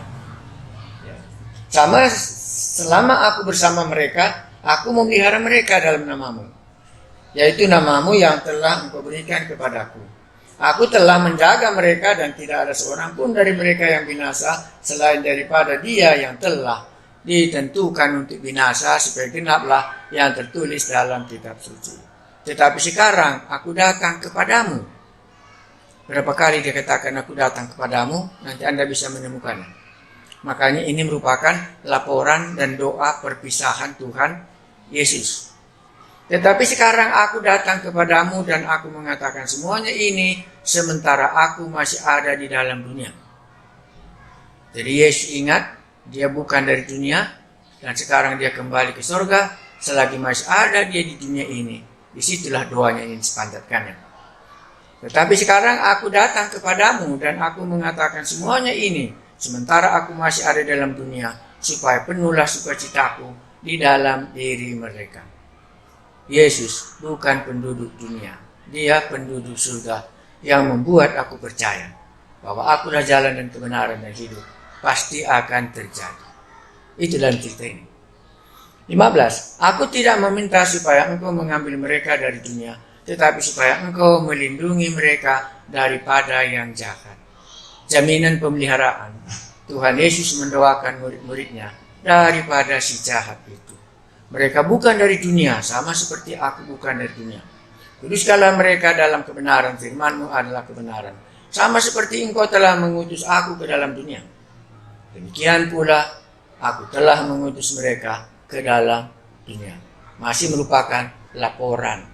Sama selama aku bersama mereka, aku memelihara mereka dalam namamu, yaitu namamu yang telah engkau berikan kepadaku. Aku telah menjaga mereka, dan tidak ada seorang pun dari mereka yang binasa selain daripada dia yang telah ditentukan untuk binasa, supaya genaplah yang tertulis dalam kitab suci. Tetapi sekarang aku datang kepadamu. Berapa kali dia katakan aku datang kepadamu, nanti Anda bisa menemukannya. Makanya ini merupakan laporan dan doa perpisahan Tuhan Yesus. Tetapi sekarang aku datang kepadamu, dan aku mengatakan semuanya ini sementara aku masih ada di dalam dunia. Jadi Yesus ingat, dia bukan dari dunia, dan sekarang dia kembali ke surga. Selagi masih ada dia di dunia ini, disitulah doanya ini dipanjatkannya. Tetapi sekarang aku datang kepadamu, dan aku mengatakan semuanya ini sementara aku masih ada dalam dunia, supaya penuhlah sukacitaku di dalam diri mereka. Yesus bukan penduduk dunia, dia penduduk surga, yang membuat aku percaya bahwa akulah jalan dan kebenaran dan hidup. Pasti akan terjadi. Itu dalam cerita ini. 15. Aku tidak meminta supaya engkau mengambil mereka dari dunia, tetapi supaya engkau melindungi mereka daripada yang jahat. Jaminan pemeliharaan. Tuhan Yesus mendoakan murid-muridnya daripada si jahat itu. Mereka bukan dari dunia, sama seperti aku bukan dari dunia. Kuduskanlah mereka dalam kebenaran, firman-Mu adalah kebenaran. Sama seperti engkau telah mengutus aku ke dalam dunia, demikian pula aku telah mengutus mereka ke dalam dunia. Masih merupakan laporan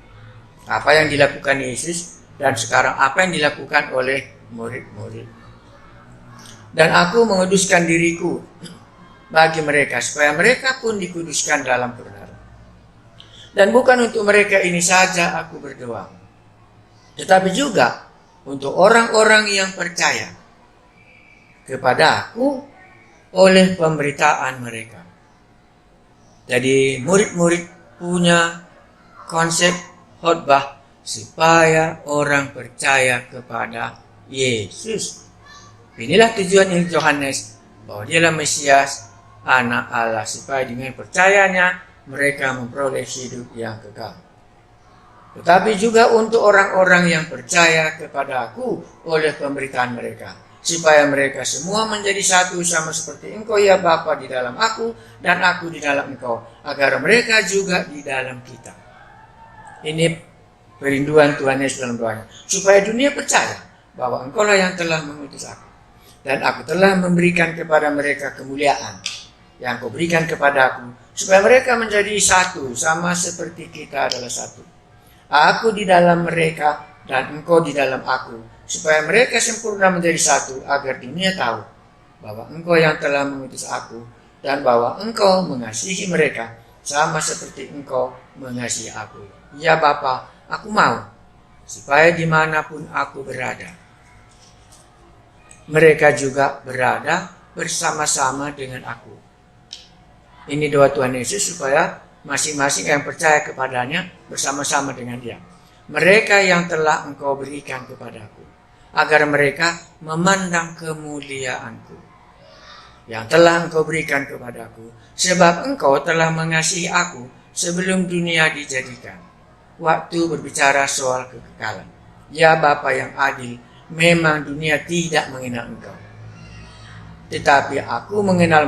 apa yang dilakukan Yesus Dan sekarang apa yang dilakukan oleh murid-murid. Dan aku menguduskan diriku bagi mereka, supaya mereka pun dikuduskan dalam kebenaran. Dan bukan untuk mereka ini saja aku berdoa, tetapi juga untuk orang-orang yang percaya kepada aku oleh pemberitaan mereka. Jadi murid-murid punya konsep khotbah supaya orang percaya kepada Yesus. Inilah tujuan Yohanes, bahwa dialah Mesias, anak Allah, supaya dengan percayanya mereka memperoleh hidup yang kekal. Tetapi juga untuk orang-orang yang percaya kepada aku oleh pemberitaan mereka, supaya mereka semua menjadi satu sama seperti Engkau ya Bapa di dalam aku dan aku di dalam Engkau, agar mereka juga di dalam kita. Ini perinduan Tuhan Yesus dalam doanya, supaya dunia percaya bahwa Engkau lah yang telah mengutus aku, dan aku telah memberikan kepada mereka kemuliaan yang Kau berikan kepada aku, supaya mereka menjadi satu sama seperti kita adalah satu. Aku di dalam mereka dan Engkau di dalam aku, supaya mereka sempurna menjadi satu, agar dunia tahu bahwa Engkau yang telah mengutus aku, dan bahwa Engkau mengasihi mereka sama seperti Engkau mengasihi aku. Ya Bapa, aku mau supaya dimanapun aku berada, mereka juga berada bersama-sama dengan aku. Ini doa Tuhan Yesus, supaya masing-masing yang percaya kepadanya bersama-sama dengan Dia. Mereka yang telah Engkau berikan kepadaku, agar mereka memandang kemuliaanku yang telah Engkau berikan kepadaku, sebab Engkau telah mengasihi aku sebelum dunia dijadikan. Waktu berbicara soal kekekalan. Ya Bapa yang adil, memang dunia tidak mengenal Engkau, tetapi aku mengenal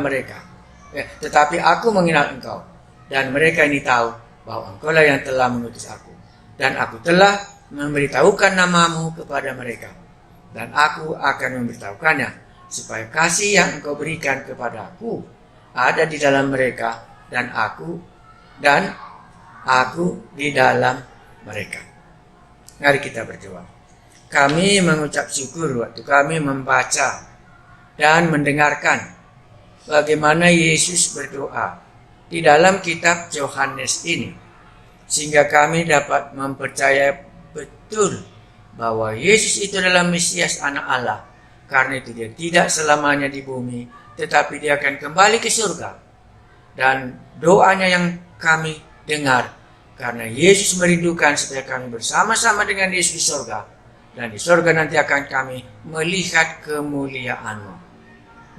Engkau, dan mereka ini tahu bahwa Engkau lah yang telah mengutus aku, dan aku telah memberitahukan namamu kepada mereka, dan aku akan memberitahukannya, supaya kasih yang Engkau berikan kepada aku ada di dalam mereka, dan aku di dalam mereka. Mari kita berdoa. Kami mengucap syukur waktu kami membaca dan mendengarkan bagaimana Yesus berdoa di dalam kitab Yohanes ini, sehingga kami dapat mempercayai betul bahwa Yesus itu adalah Mesias, anak Allah. Karena itu Dia tidak selamanya di bumi, tetapi Dia akan kembali ke surga. Dan doanya yang kami dengar, karena Yesus merindukan supaya kami bersama-sama dengan Yesus di surga, dan di surga nanti akan kami melihat kemuliaan-Mu.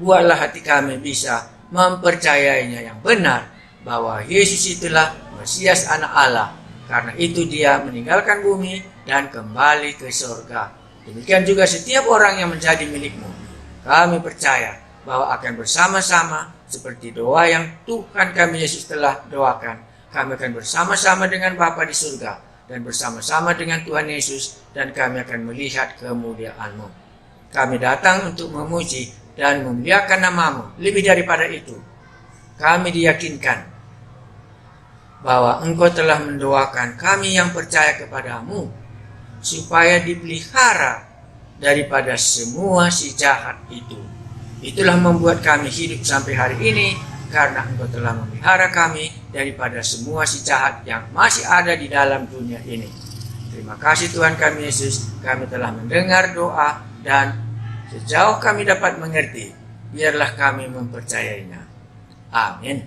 Buatlah hati kami bisa mempercayainya yang benar, bahwa Yesus itulah Mesias, anak Allah. Karena itu Dia meninggalkan bumi dan kembali ke surga. Demikian juga setiap orang yang menjadi milik-Mu. Kami percaya bahwa akan bersama-sama seperti doa yang Tuhan kami Yesus telah doakan. Kami akan bersama-sama dengan Bapa di surga dan bersama-sama dengan Tuhan Yesus, dan kami akan melihat kemuliaan-Mu. Kami datang untuk memuji dan memuliakan nama-Mu. Lebih daripada itu, kami diyakinkan bahwa Engkau telah mendoakan kami yang percaya kepada-Mu supaya dipelihara daripada semua si jahat itu. Itulah membuat kami hidup sampai hari ini, karena Engkau telah memelihara kami daripada semua si jahat yang masih ada di dalam dunia ini. Terima kasih Tuhan kami Yesus, kami telah mendengar doa, dan sejauh kami dapat mengerti, biarlah kami mempercayainya. Amin.